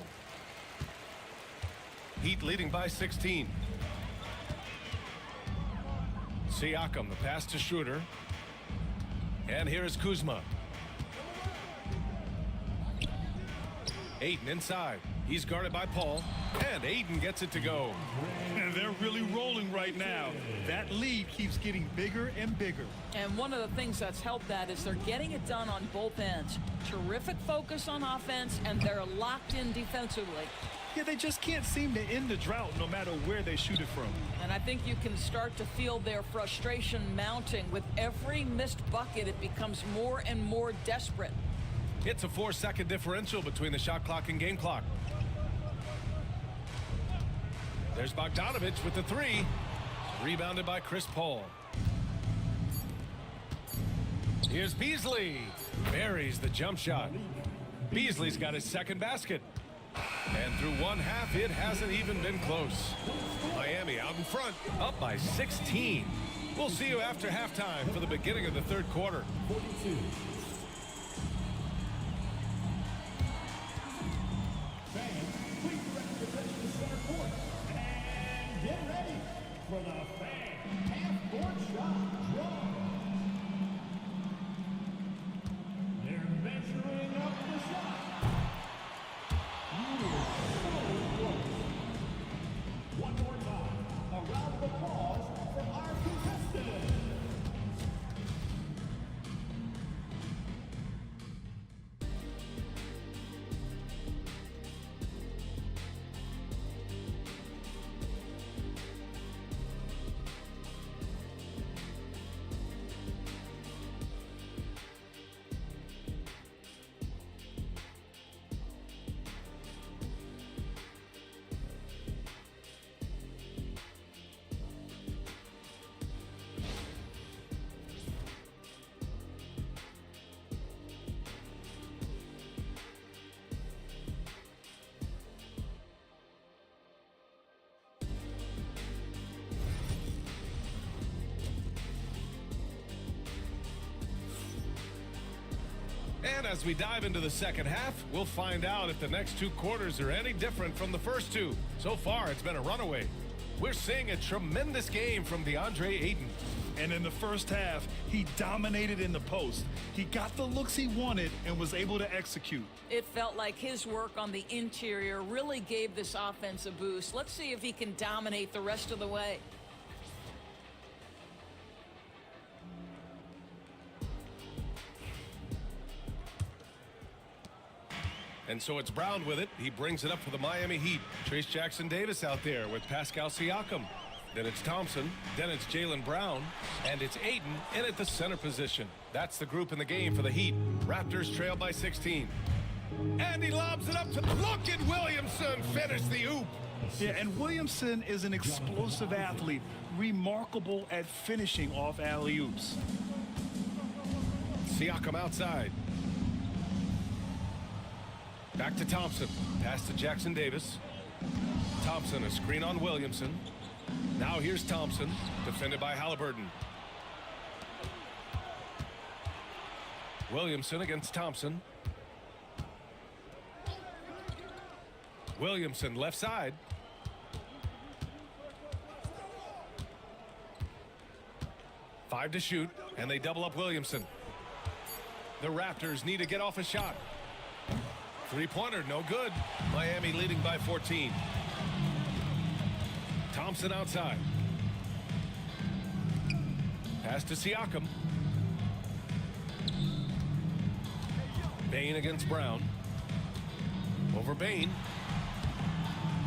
Heat leading by 16. Siakam, the pass to Schroeder. And here is Kuzma. Ayton inside. He's guarded by Paul. And Ayton gets it to go. And they're really rolling right now. That lead keeps getting bigger and bigger. And one of the things that's helped that is they're getting it done on both ends. Terrific focus on offense, and they're locked in defensively. Yeah, they just can't seem to end the drought no matter where they shoot it from. And I think you can start to feel their frustration mounting. With every missed bucket, it becomes more and more desperate. It's a 4-second differential between the shot clock and game clock. There's Bogdanovich with the 3. Rebounded by Chris Paul. Here's Beasley. Buries the jump shot. Beasley's got his second basket. And through one half, it hasn't even been close. Miami out in front, up by 16. We'll see you after halftime for the beginning of the third quarter. 42. Fans, please direct your attention to center court. And get ready for the fan half-court shot draw. They're measuring up the shot. You are so close. One more time, a round of applause for our contestants. And as we dive into the second half, we'll find out if the next two quarters are any different from the first two. So far, it's been a runaway. We're seeing a tremendous game from DeAndre Ayton. And in the first half, he dominated in the post. He got the looks he wanted and was able to execute. It felt like his work on the interior really gave this offense a boost. Let's see if he can dominate the rest of the way. And so it's Brown with it. He brings it up for the Miami Heat. Trace Jackson-Davis out there with Pascal Siakam. Then it's Thompson. Then it's Jaylen Brown. And it's Ayton in at the center position. That's the group in the game for the Heat. Raptors trail by 16. And he lobs it up to look at Williamson finish the oop. Yeah, and Williamson is an explosive athlete, remarkable at finishing off alley-oops. Siakam outside. Back to Thompson. Pass to Jackson-Davis. Thompson, a screen on Williamson. Now here's Thompson, defended by Halliburton. Williamson against Thompson. Williamson left side. Five to shoot, and they double up Williamson. The Raptors need to get off a shot. Three-pointer, no good. Miami leading by 14. Thompson outside. Pass to Siakam. Bane against Brown. Over Bane.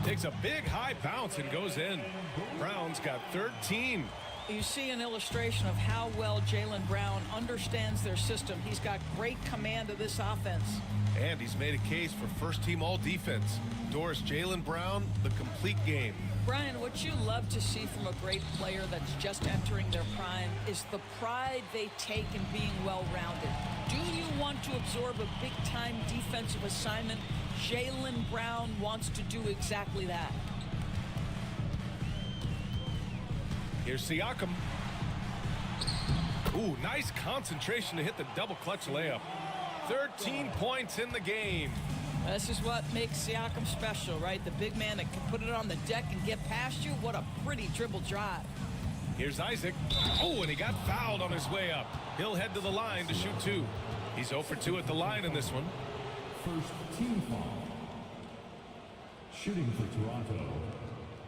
Takes a big high bounce and goes in. Brown's got 13. You see an illustration of how well Jaylen Brown understands their system. He's got great command of this offense. And he's made a case for first-team all-defense. Doris, Jaylen Brown, the complete game. Brian, what you love to see from a great player that's just entering their prime is the pride they take in being well-rounded. Do you want to absorb a big-time defensive assignment? Jaylen Brown wants to do exactly that. Here's Siakam. Ooh, nice concentration to hit the double clutch layup. 13 points in the game. This is what makes Siakam special, right? The big man that can put it on the deck and get past you. What a pretty dribble drive. Here's Isaac. Oh, and he got fouled on his way up. He'll head to the line to shoot two. He's 0 for 2 at the line in this one. First team foul. Shooting for Toronto,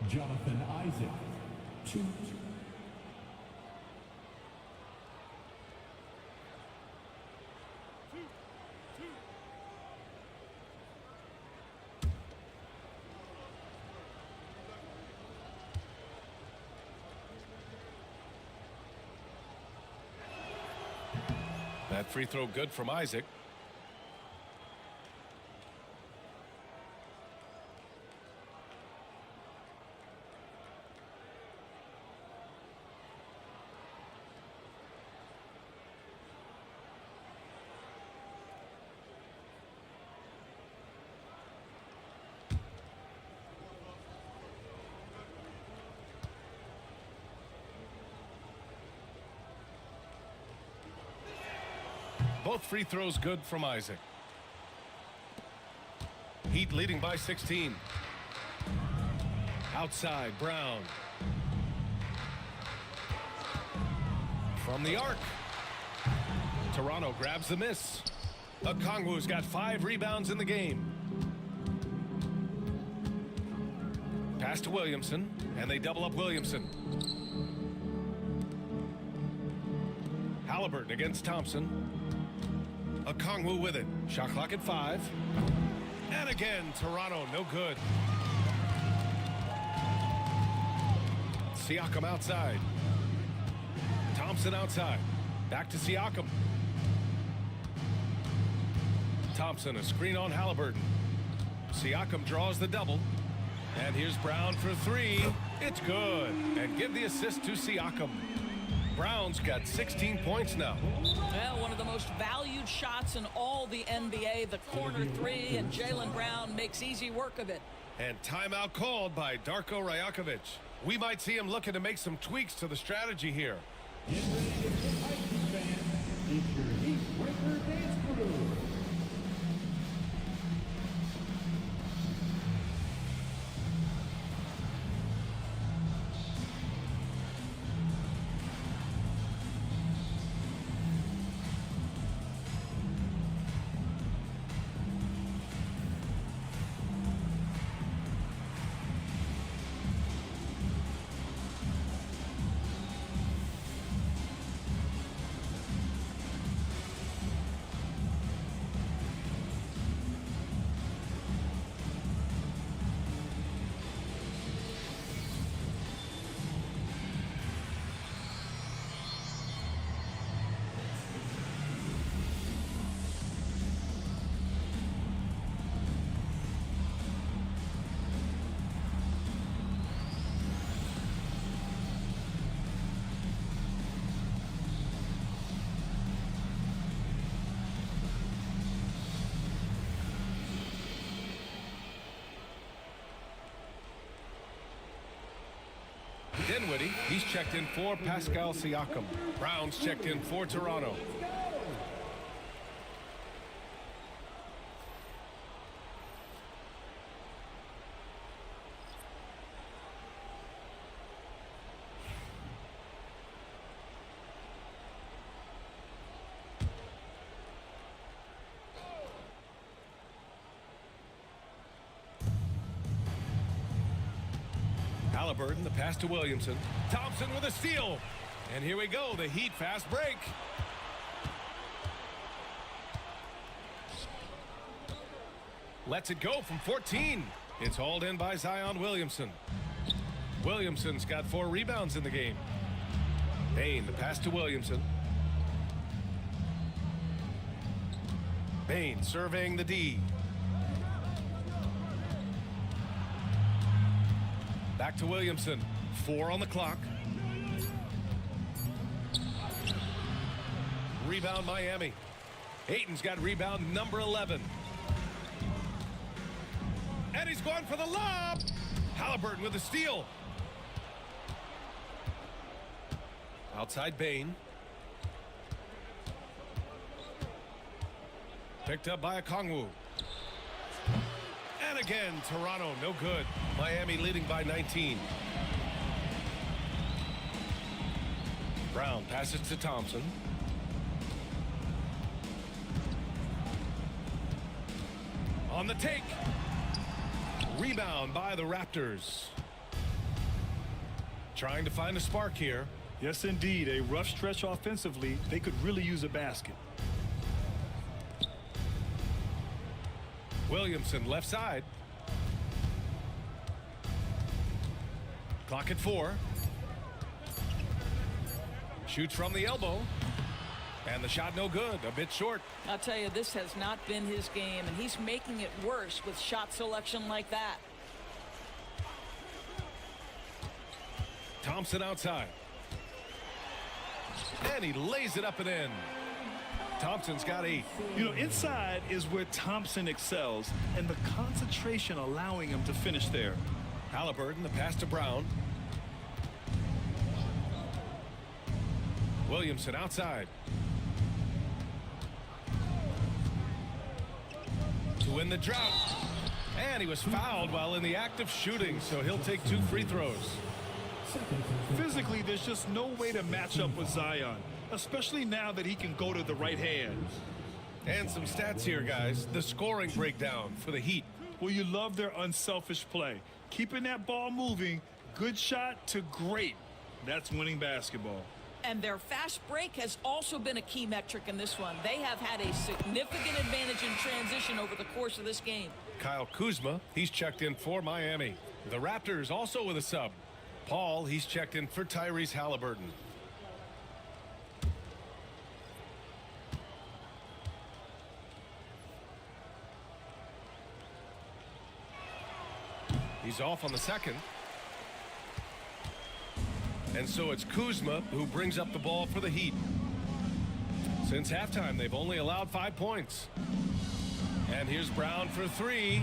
Jonathan Isaac. 2. That free throw good from Isaac. Both free throws good from Isaac. Heat leading by 16. Outside, Brown. From the arc. Toronto grabs the miss. Okongwu's got 5 rebounds in the game. Pass to Williamson, and they double up Williamson. Halliburton against Thompson. Okongwu with it. Shot clock at 5. And again, Toronto, no good. Siakam outside. Thompson outside. Back to Siakam. Thompson, a screen on Halliburton. Siakam draws the double. And here's Brown for 3. It's good. And give the assist to Siakam. Brown's got 16 points now. Well, one of the most valued shots in all the NBA, the corner 3, and Jaylen Brown makes easy work of it. And timeout called by Darko Rajakovic. We might see him looking to make some tweaks to the strategy here. Get ready to get hyped, fans. It's your Heat Breaker Dance Crew. Dinwiddie, he's checked in for Pascal Siakam. Brown's checked in for Toronto. Halliburton, the pass to Williamson. Thompson with a steal. And here we go, the Heat fast break. Lets it go from 14. It's hauled in by Zion Williamson. Williamson's got 4 rebounds in the game. Bane, the pass to Williamson. Bane surveying the D. Back to Williamson. 4 on the clock. Rebound Miami. Ayton's got rebound number 11. And he's going for the lob. Halliburton with a steal. Outside Bane. Picked up by Okongwu. And again, Toronto, no good. Miami leading by 19. Brown passes to Thompson. On the take. Rebound by the Raptors. Trying to find a spark here. Yes, indeed. A rough stretch offensively. They could really use a basket. Williamson left side. Clock at 4. Shoots from the elbow. And the shot no good. A bit short. I'll tell you, this has not been his game, and he's making it worse with shot selection like that. Thompson outside. And he lays it up and in. Thompson's got 8. You know, inside is where Thompson excels, and the concentration allowing him to finish there. Halliburton, the pass to Brown. Williamson outside. win the drought. And he was fouled while in the act of shooting, so he'll take 2 free throws. Physically, there's just no way to match up with Zion, especially now that he can go to the right hand. And some stats here, guys. The scoring breakdown for the Heat. Well, you love their unselfish play. Keeping that ball moving, good shot to great. That's winning basketball. And their fast break has also been a key metric in this one. They have had a significant advantage in transition over the course of this game. Kyle Kuzma, he's checked in for Miami. The Raptors also with a sub. Paul, he's checked in for Tyrese Halliburton. He's off on the second. And so it's Kuzma who brings up the ball for the Heat. Since halftime, they've only allowed 5 points. And here's Brown for 3.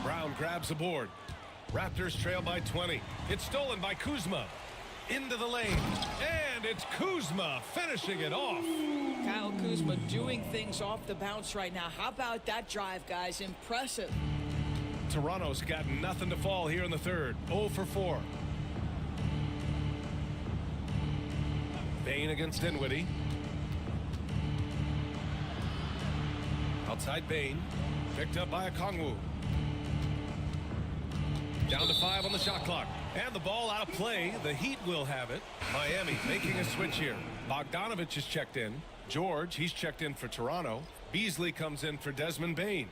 Brown grabs the board. Raptors trail by 20. It's stolen by Kuzma. Into the lane. And it's Kuzma finishing it off. Kyle Kuzma doing things off the bounce right now. How about that drive, guys? Impressive. Toronto's got nothing to fall here in the third. 0 for 4. Bain against Dinwiddie. Outside Bain. Picked up by Okongwu. Down to 5 on the shot clock. And the ball out of play. The Heat will have it. Miami making a switch here. Bogdanovich is checked in. George, he's checked in for Toronto. Beasley comes in for Desmond Bain.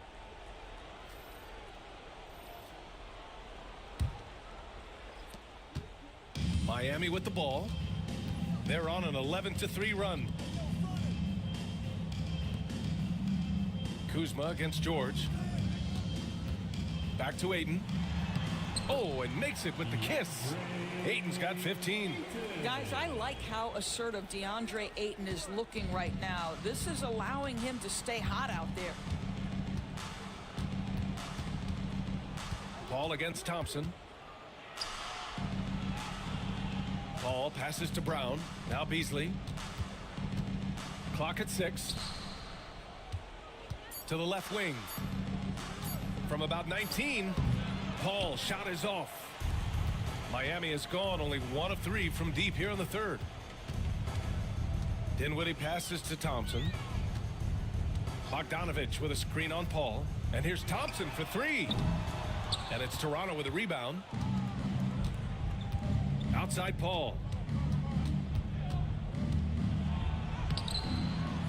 Miami with the ball. They're on an 11-3 run. Kuzma against George. Back to Ayton. Oh, and makes it with the kiss. Ayton's got 15. Guys, I like how assertive DeAndre Ayton is looking right now. This is allowing him to stay hot out there. Paul against Thompson. Paul passes to Brown. Now Beasley. Clock at 6. To the left wing. From about 19. Paul shot is off. Miami has gone only 1 of 3 from deep here in the third. Dinwiddie passes to Thompson. Bogdanovich with a screen on Paul. And here's Thompson for 3. And it's Toronto with a rebound. Outside Paul.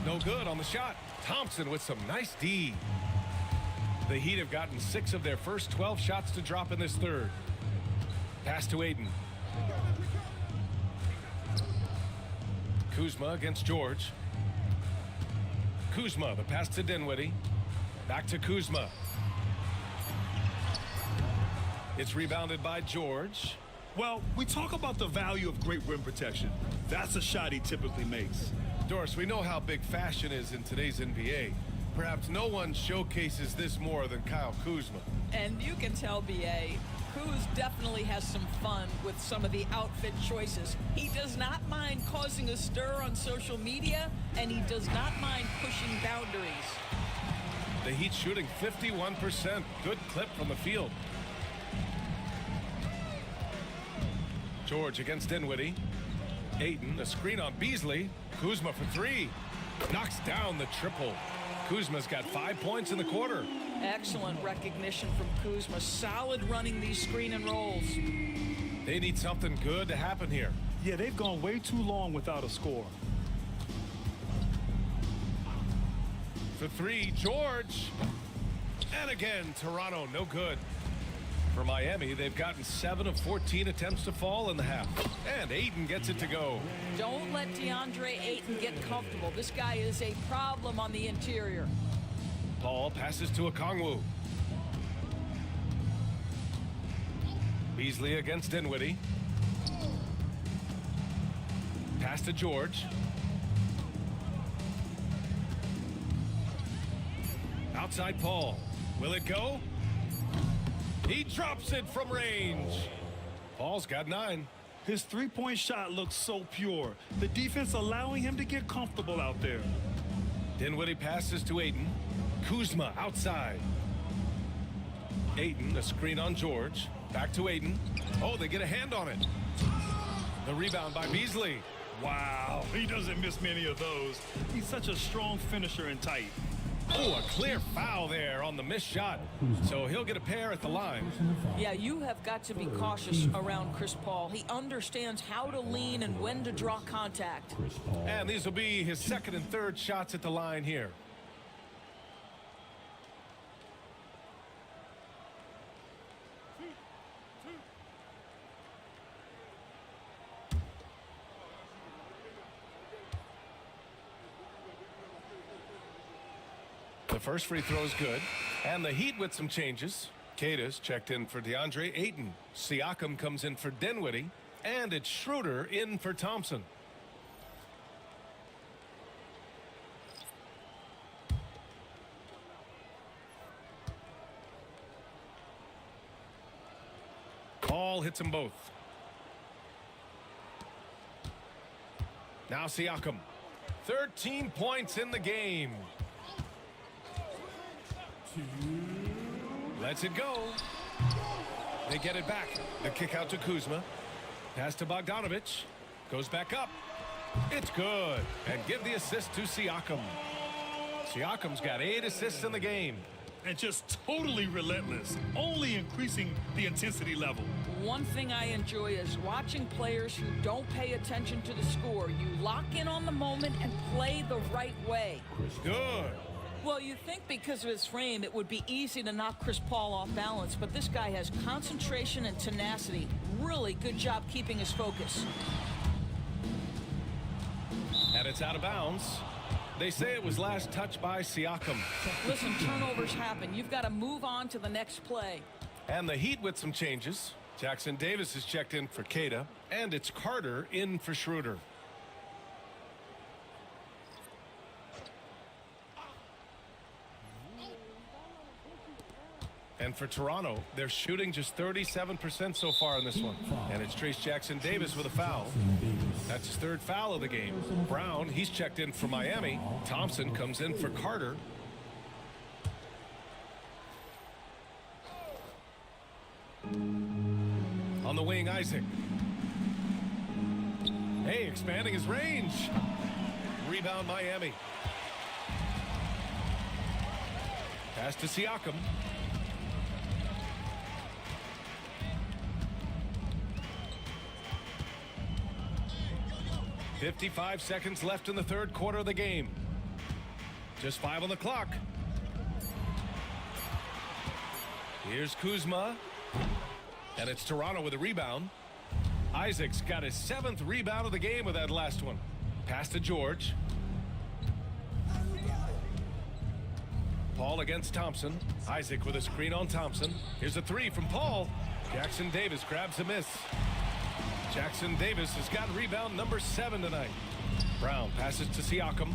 No good on the shot. Thompson with some nice D. The Heat have gotten 6 of their first 12 shots to drop in this third. Pass to Ayton. Kuzma against George. Kuzma, the pass to Dinwiddie. Back to Kuzma. It's rebounded by George. Well, we talk about the value of great rim protection. That's a shot he typically makes. Doris, we know how big fashion is in today's NBA. Perhaps no one showcases this more than Kyle Kuzma. And you can tell, B.A., Kuz definitely has some fun with some of the outfit choices. He does not mind causing a stir on social media, and he does not mind pushing boundaries. The Heat shooting 51%. Good clip from the field. George against Dinwiddie. Ayton, a screen on Beasley. Kuzma for 3. Knocks down the triple. Kuzma's got 5 points in the quarter. Excellent recognition from Kuzma. Solid running these screen and rolls. They need something good to happen here. Yeah, they've gone way too long without a score. For 3, George. And again, Toronto, no good. For Miami, they've gotten 7 of 14 attempts to fall in the half. And Ayton gets it to go. Don't let DeAndre Ayton get comfortable. This guy is a problem on the interior. Paul passes to Okongwu. Beasley against Dinwiddie. Pass to George. Outside Paul. Will it go? He drops it from range. Paul's got 9. His three-point shot looks so pure. The defense allowing him to get comfortable out there. Dinwiddie passes to Ayton. Kuzma outside. Ayton, a screen on George. Back to Ayton. Oh, they get a hand on it. The rebound by Beasley. Wow, he doesn't miss many of those. He's such a strong finisher and tight. Oh, a clear foul there on the missed shot. So he'll get a pair at the line. Yeah, you have got to be cautious around Chris Paul. He understands how to lean and when to draw contact. And these will be his second and third shots at the line here. The first free throw is good. And the Heat with some changes. Kata's checked in for DeAndre Ayton. Siakam comes in for Dinwiddie. And it's Schroeder in for Thompson. Paul hits them both. Now Siakam. 13 points in the game. Lets it go. They get it back. The kick out to Kuzma. Pass to Bogdanovich. Goes back up. It's good. And give the assist to Siakam. Siakam's got 8 assists in the game. And just totally relentless, only increasing the intensity level. One thing I enjoy is watching players who don't pay attention to the score. You lock in on the moment and play the right way. Good. Well, you think because of his frame, it would be easy to knock Chris Paul off balance, but this guy has concentration and tenacity. Really good job keeping his focus. And it's out of bounds. They say it was last touched by Siakam. Listen, turnovers happen. You've got to move on to the next play. And the Heat with some changes. Jackson Davis is checked in for Kata, and it's Carter in for Schroeder. And for Toronto, they're shooting just 37% so far in this one. And it's Trace Jackson Davis with a foul. That's his third foul of the game. Brown, he's checked in for Miami. Thompson comes in for Carter. On the wing, Isaac. Hey, expanding his range. Rebound, Miami. Pass to Siakam. 55 seconds left in the third quarter of the game. Just 5 on the clock. Here's Kuzma. And it's Toronto with a rebound. Isaac's got his 7th rebound of the game with that last one. Pass to George. Paul against Thompson. Isaac with a screen on Thompson. Here's a 3 from Paul. Jackson Davis grabs a miss. Jackson Davis has got rebound number 7 tonight. Brown passes to Siakam.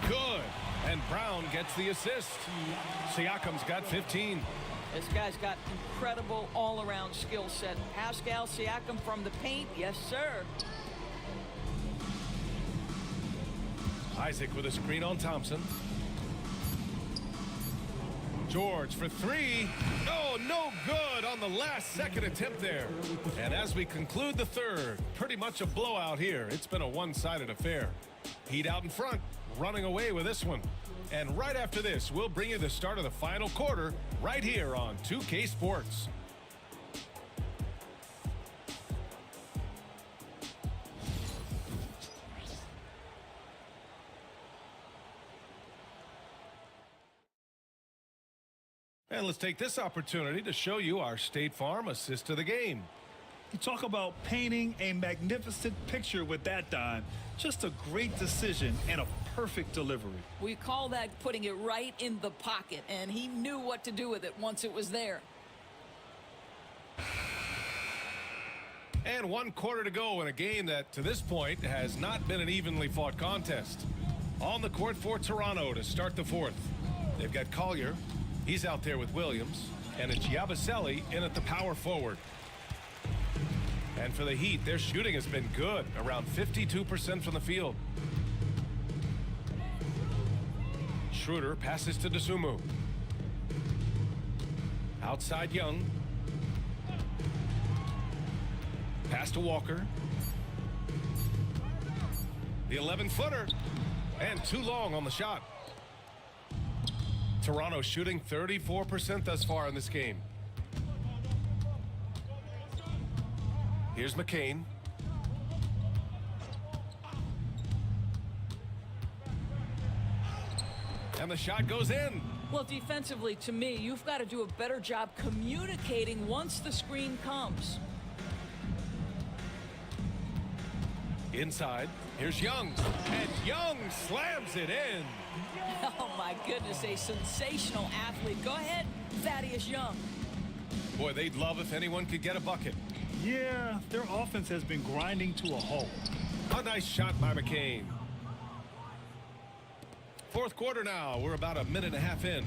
Good. And Brown gets the assist. Siakam's got 15. This guy's got incredible all-around skill set. Pascal Siakam from the paint. Yes, sir. Isaac with a screen on Thompson. George for 3. Oh, no good on the last second attempt there. And as we conclude the third, pretty much a blowout here. It's been a one-sided affair. Heat out in front, running away with this one. And right after this, we'll bring you the start of the final quarter right here on 2K Sports. And let's take this opportunity to show you our State Farm assist of the game. You talk about painting a magnificent picture with that dime. Just a great decision and a perfect delivery. We call that putting it right in the pocket, and he knew what to do with it once it was there. And 1 quarter to go in a game that, to this point, has not been an evenly fought contest. On the court for Toronto to start the fourth. They've got Collier. He's out there with Williams. And it's Yabusele in at the power forward. And for the Heat, their shooting has been good, around 52% from the field. Schroeder passes to DeSumo. Outside Young. Pass to Walker. The 11-footer. And too long on the shot. Toronto shooting 34% thus far in this game. Here's McCain. And the shot goes in. Well, defensively, to me, you've got to do a better job communicating once the screen comes. Inside, here's Young. And Young slams it in. Oh, my goodness, a sensational athlete. Go ahead, Thaddeus Young. Boy, they'd love if anyone could get a bucket. Yeah, their offense has been grinding to a halt. A nice shot by McCain. Fourth quarter now. We're about a minute and a half in.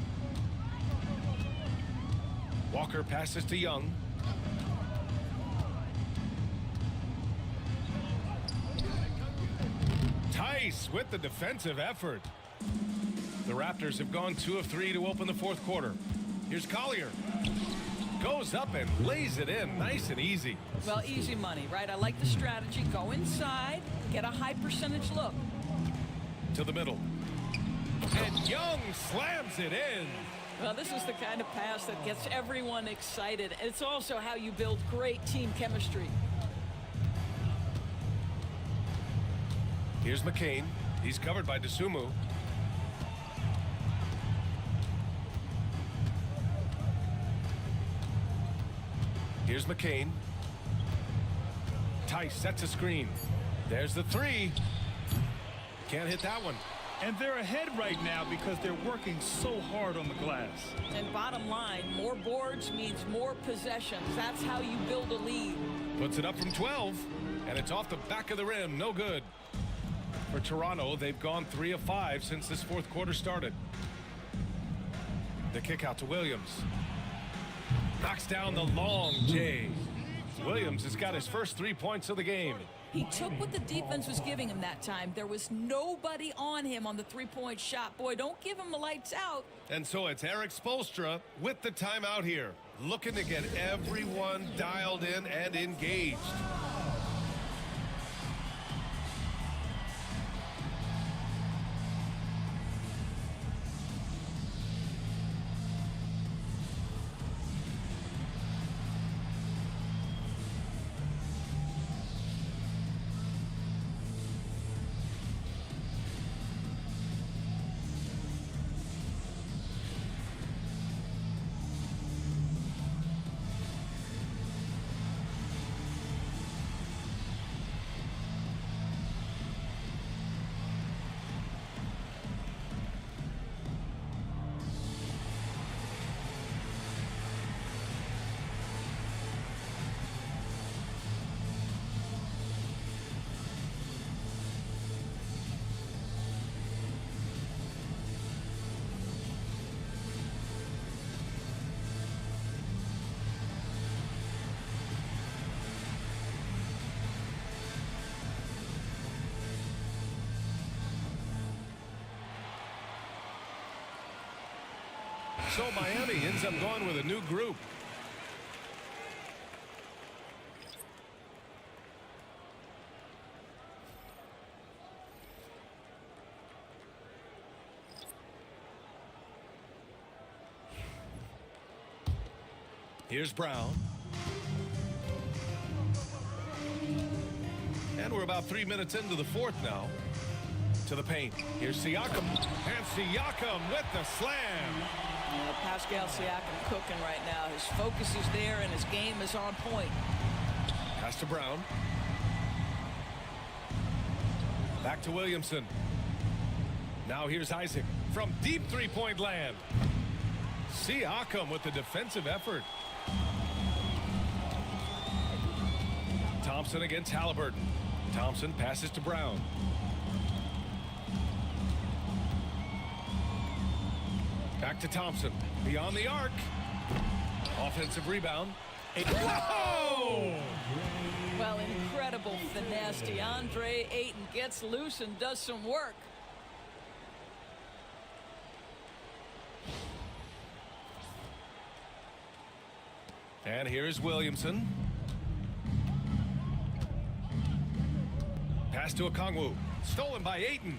Walker passes to Young. Tice with the defensive effort. The Raptors have gone 2 of 3 to open the fourth quarter. Here's Collier. Goes up and lays it in nice and easy. Well, easy money, right? I like the strategy. Go inside, get a high percentage look. To the middle. And Young slams it in. Well, this is the kind of pass that gets everyone excited. It's also how you build great team chemistry. Here's McCain. He's covered by DeSumo. Here's McCain. Tice sets a screen. There's the three. Can't hit that one. And they're ahead right now because they're working so hard on the glass. And bottom line, more boards means more possessions. That's how you build a lead. Puts it up from 12, and it's off the back of the rim. No good. For Toronto, they've gone 3 of 5 since this fourth quarter started. The kick out to Williams. Knocks down the long J. Williams has got his first 3 points of the game. He took what the defense was giving him that time. There was nobody on him on the three-point shot. Boy, don't give him the lights out. And so it's Eric Spoelstra with the timeout here, looking to get everyone dialed in and engaged. So Miami ends up going with a new group. Here's Brown. And we're about 3 minutes into the fourth now. To the paint. Here's Siakam. And Siakam with the slam. Yeah, Pascal Siakam cooking right now. His focus is there and his game is on point. Pass to Brown. Back to Williamson. Now here's Isaac from deep three-point land. Siakam with the defensive effort. Thompson against Halliburton. Thompson passes to Brown. Back to Thompson. Beyond the arc. Offensive rebound. Whoa! Well, incredible finesse. DeAndre Ayton gets loose and does some work. And here's Williamson. Pass to Okongwu. Stolen by Ayton.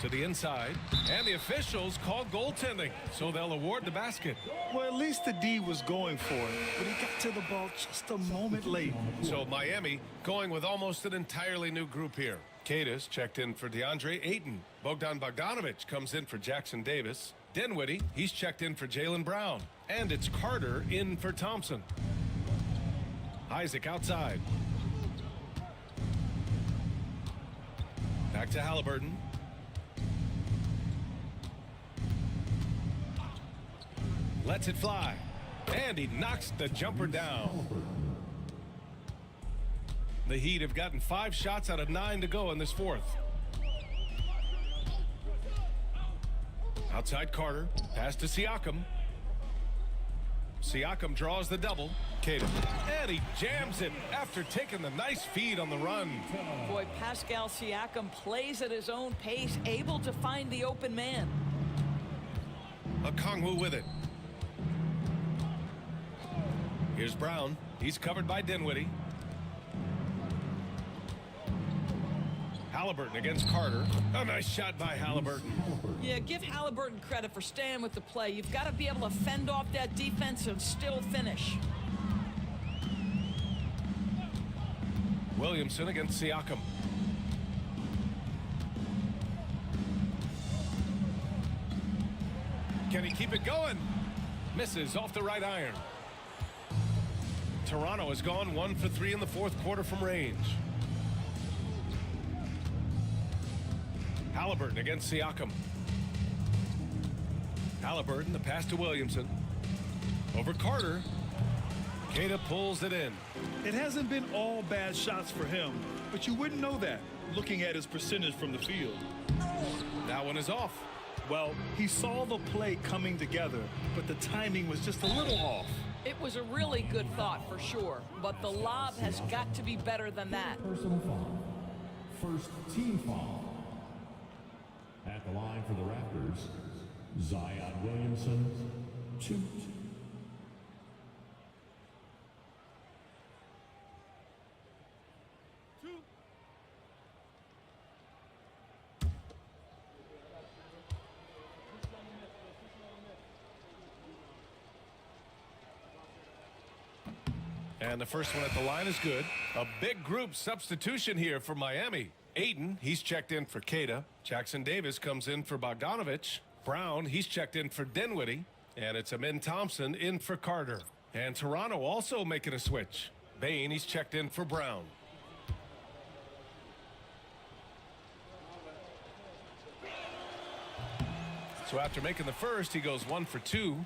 To the inside. And the officials called goaltending, so they'll award the basket. Well, at least the D was going for it, but he got to the ball just a moment late. So Miami going with almost an entirely new group here. Kadis checked in for DeAndre Ayton. Bogdan Bogdanovic comes in for Jackson Davis. Dinwiddie, he's checked in for Jaylen Brown. And it's Carter in for Thompson. Isaac outside. Back to Halliburton. Lets it fly. And he knocks the jumper down. The Heat have gotten 5 shots out of 9 to go in this fourth. Outside Carter. Pass to Siakam. Siakam draws the double. Kadis. And he jams it after taking the nice feed on the run. Boy, Pascal Siakam plays at his own pace, able to find the open man. Okongwu with it. Here's Brown. He's covered by Dinwiddie. Halliburton against Carter. A nice shot by Halliburton. Yeah, give Halliburton credit for staying with the play. You've got to be able to fend off that defense and still finish. Williamson against Siakam. Can he keep it going? Misses off the right iron. Toronto has gone 1 for 3 in the fourth quarter from range. Halliburton against Siakam. Halliburton, the pass to Williamson. Over Carter. Queta pulls it in. It hasn't been all bad shots for him, but you wouldn't know that looking at his percentage from the field. That one is off. Well, he saw the play coming together, but the timing was just a little off. It was a really good thought for sure, but the lob has got to be better than that. Personal foul. First team foul. At the line for the Raptors, Zion Williamson, 2. And the first one at the line is good. A big group substitution here for Miami. Ayton, he's checked in for Queta. Jackson Davis comes in for Bogdanovic. Brown, he's checked in for Dinwiddie. And it's Amin Thompson in for Carter. And Toronto also making a switch. Bane, he's checked in for Brown. So after making the first, he goes 1 for 2.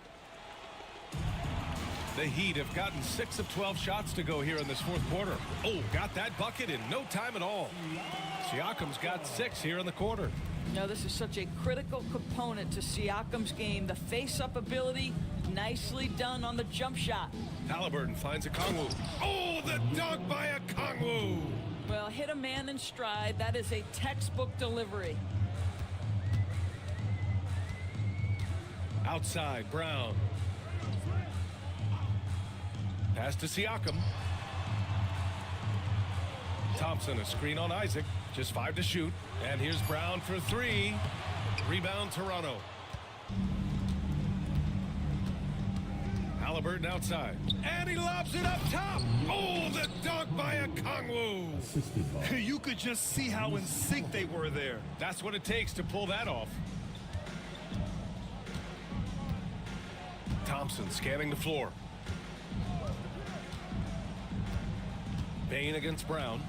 The Heat have gotten 6 of 12 shots to go here in this fourth quarter. Oh, got that bucket in no time at all. Siakam's got 6 here in the quarter. No, this is such a critical component to Siakam's game. The face-up ability, nicely done on the jump shot. Halliburton finds Okongwu. Oh, the dunk by Okongwu. Well, hit a man in stride. That is a textbook delivery. Outside, Brown. Pass to Siakam. Thompson, a screen on Isaac. Just 5 to shoot. And here's Brown for 3. Rebound, Toronto. Halliburton outside. And he lobs it up top. Oh, the dunk by Okongwu. You could just see how in sync they were there. That's what it takes to pull that off. Thompson scanning the floor. Bane against Brown.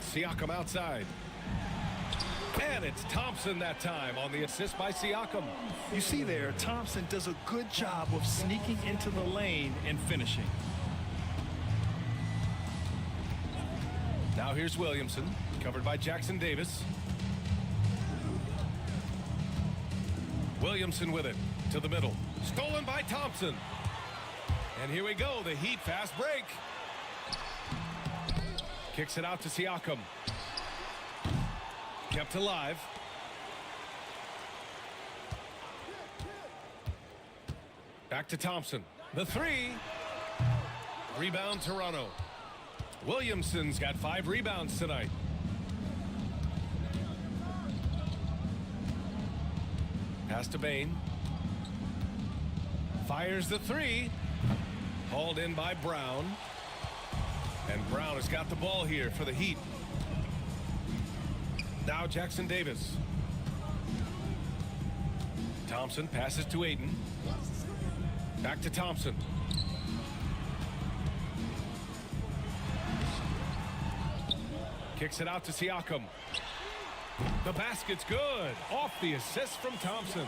Siakam outside. And it's Thompson that time on the assist by Siakam. You see there, Thompson does a good job of sneaking into the lane and finishing. Now here's Williamson, covered by Jackson Davis. Williamson with it to the middle. Stolen by Thompson. And here we go, the Heat fast break. Kicks it out to Siakam. Kept alive. Back to Thompson. The three. Rebound Toronto. Williamson's got 5 rebounds tonight. Pass to Bain. Fires the three. Hauled in by Brown. And Brown has got the ball here for the Heat. Now Jackson Davis. Thompson passes to Ayton. Back to Thompson. Kicks it out to Siakam. The basket's good. Off the assist from Thompson.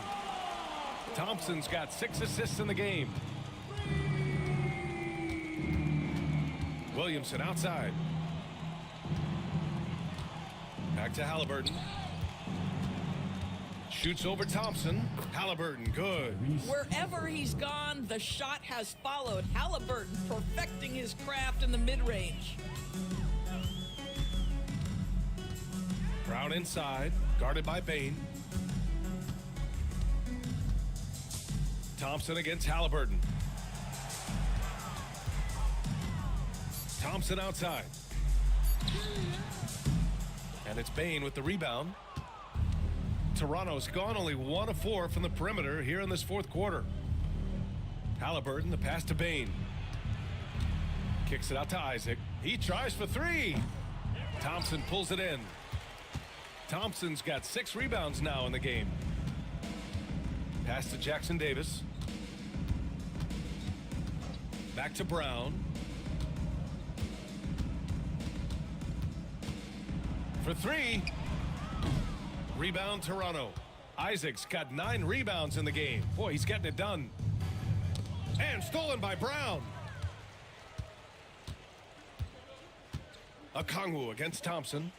Thompson's got 6 assists in the game. Williamson outside. Back to Halliburton. Shoots over Thompson. Halliburton, good. Wherever he's gone, the shot has followed. Halliburton perfecting his craft in the mid-range. Brown inside, guarded by Bain. Thompson against Halliburton. Thompson outside. And it's Bain with the rebound. Toronto's gone only 1 of 4 from the perimeter here in this fourth quarter. Halliburton, the pass to Bain. Kicks it out to Isaac. He tries for 3. Thompson pulls it in. Thompson's got 6 rebounds now in the game. Pass to Jackson Davis. Back to Brown. For 3. Rebound Toronto. Isaac's got 9 rebounds in the game. Boy, he's getting it done. And stolen by Brown. Okongwu against Thompson.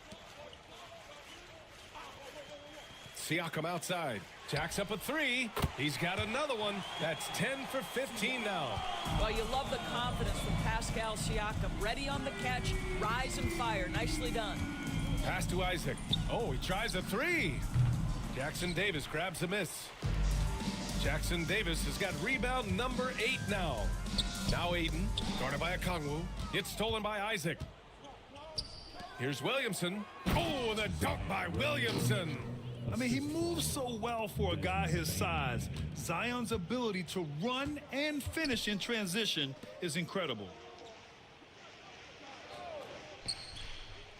Siakam outside. Jacks up a 3. He's got another one. That's 10 for 15 now. Well, you love the confidence from Pascal Siakam. Ready on the catch, rise and fire. Nicely done. Pass to Isaac. Oh, he tries a 3. Jackson Davis grabs a miss. Jackson Davis has got rebound number 8 now. Now Ayton, guarded by Okongwu. It's stolen by Isaac. Here's Williamson. Oh, the dunk by Williamson. I mean, he moves so well for a guy his size. Zion's ability to run and finish in transition is incredible.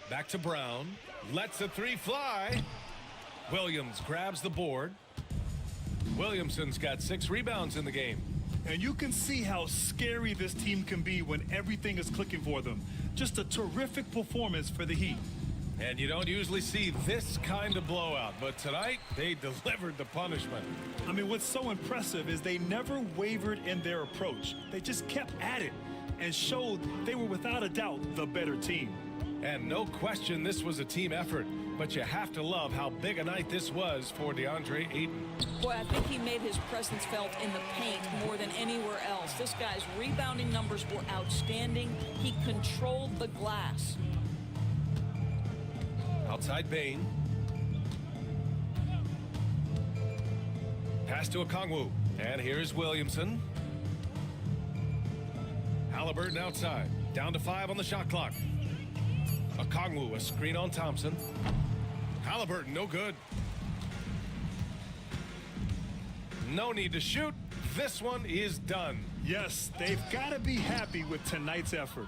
Back to Brown. Lets the 3 fly. Williams grabs the board. Williamson's got 6 rebounds in the game. And you can see how scary this team can be when everything is clicking for them. Just a terrific performance for the Heat. And you don't usually see this kind of blowout, but tonight they delivered the punishment. I mean, what's so impressive is they never wavered in their approach. They just kept at it and showed they were without a doubt the better team. And no question this was a team effort, but you have to love how big a night this was for DeAndre Ayton. Boy, I think he made his presence felt in the paint more than anywhere else. This guy's rebounding numbers were outstanding. He controlled the glass. Outside Bain. Pass to Okongwu. And here's Williamson. Halliburton outside. Down to 5 on the shot clock. Okongwu, a screen on Thompson. Halliburton, no good. No need to shoot. This one is done. Yes, they've got to be happy with tonight's effort.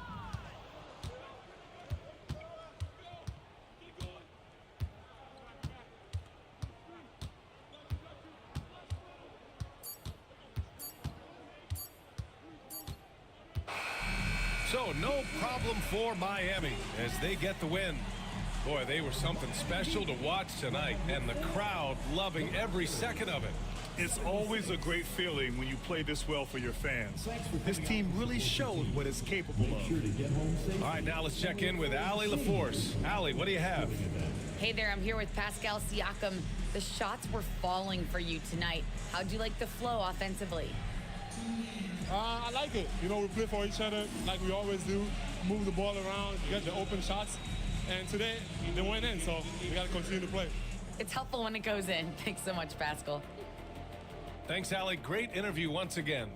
So no problem for Miami as they get the win. Boy, they were something special to watch tonight, and the crowd loving every second of it. It's always a great feeling when you play this well for your fans. This team really showed what it's capable of. All right, now let's check in with Allie LaForce. Allie, what do you have? Hey there, I'm here with Pascal Siakam. The shots were falling for you tonight. How'd you like the flow offensively? I like it. You know, we play for each other like we always do. Move the ball around, get the open shots. And today, they went in, so we got to continue to play. It's helpful when it goes in. Thanks so much, Pascal. Thanks, Allie. Great interview once again.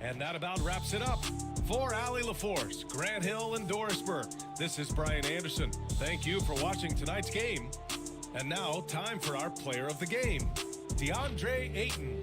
And that about wraps it up. For Allie LaForce, Grant Hill, and Doris Burke, this is Brian Anderson. Thank you for watching tonight's game. And now, time for our player of the game, DeAndre Ayton.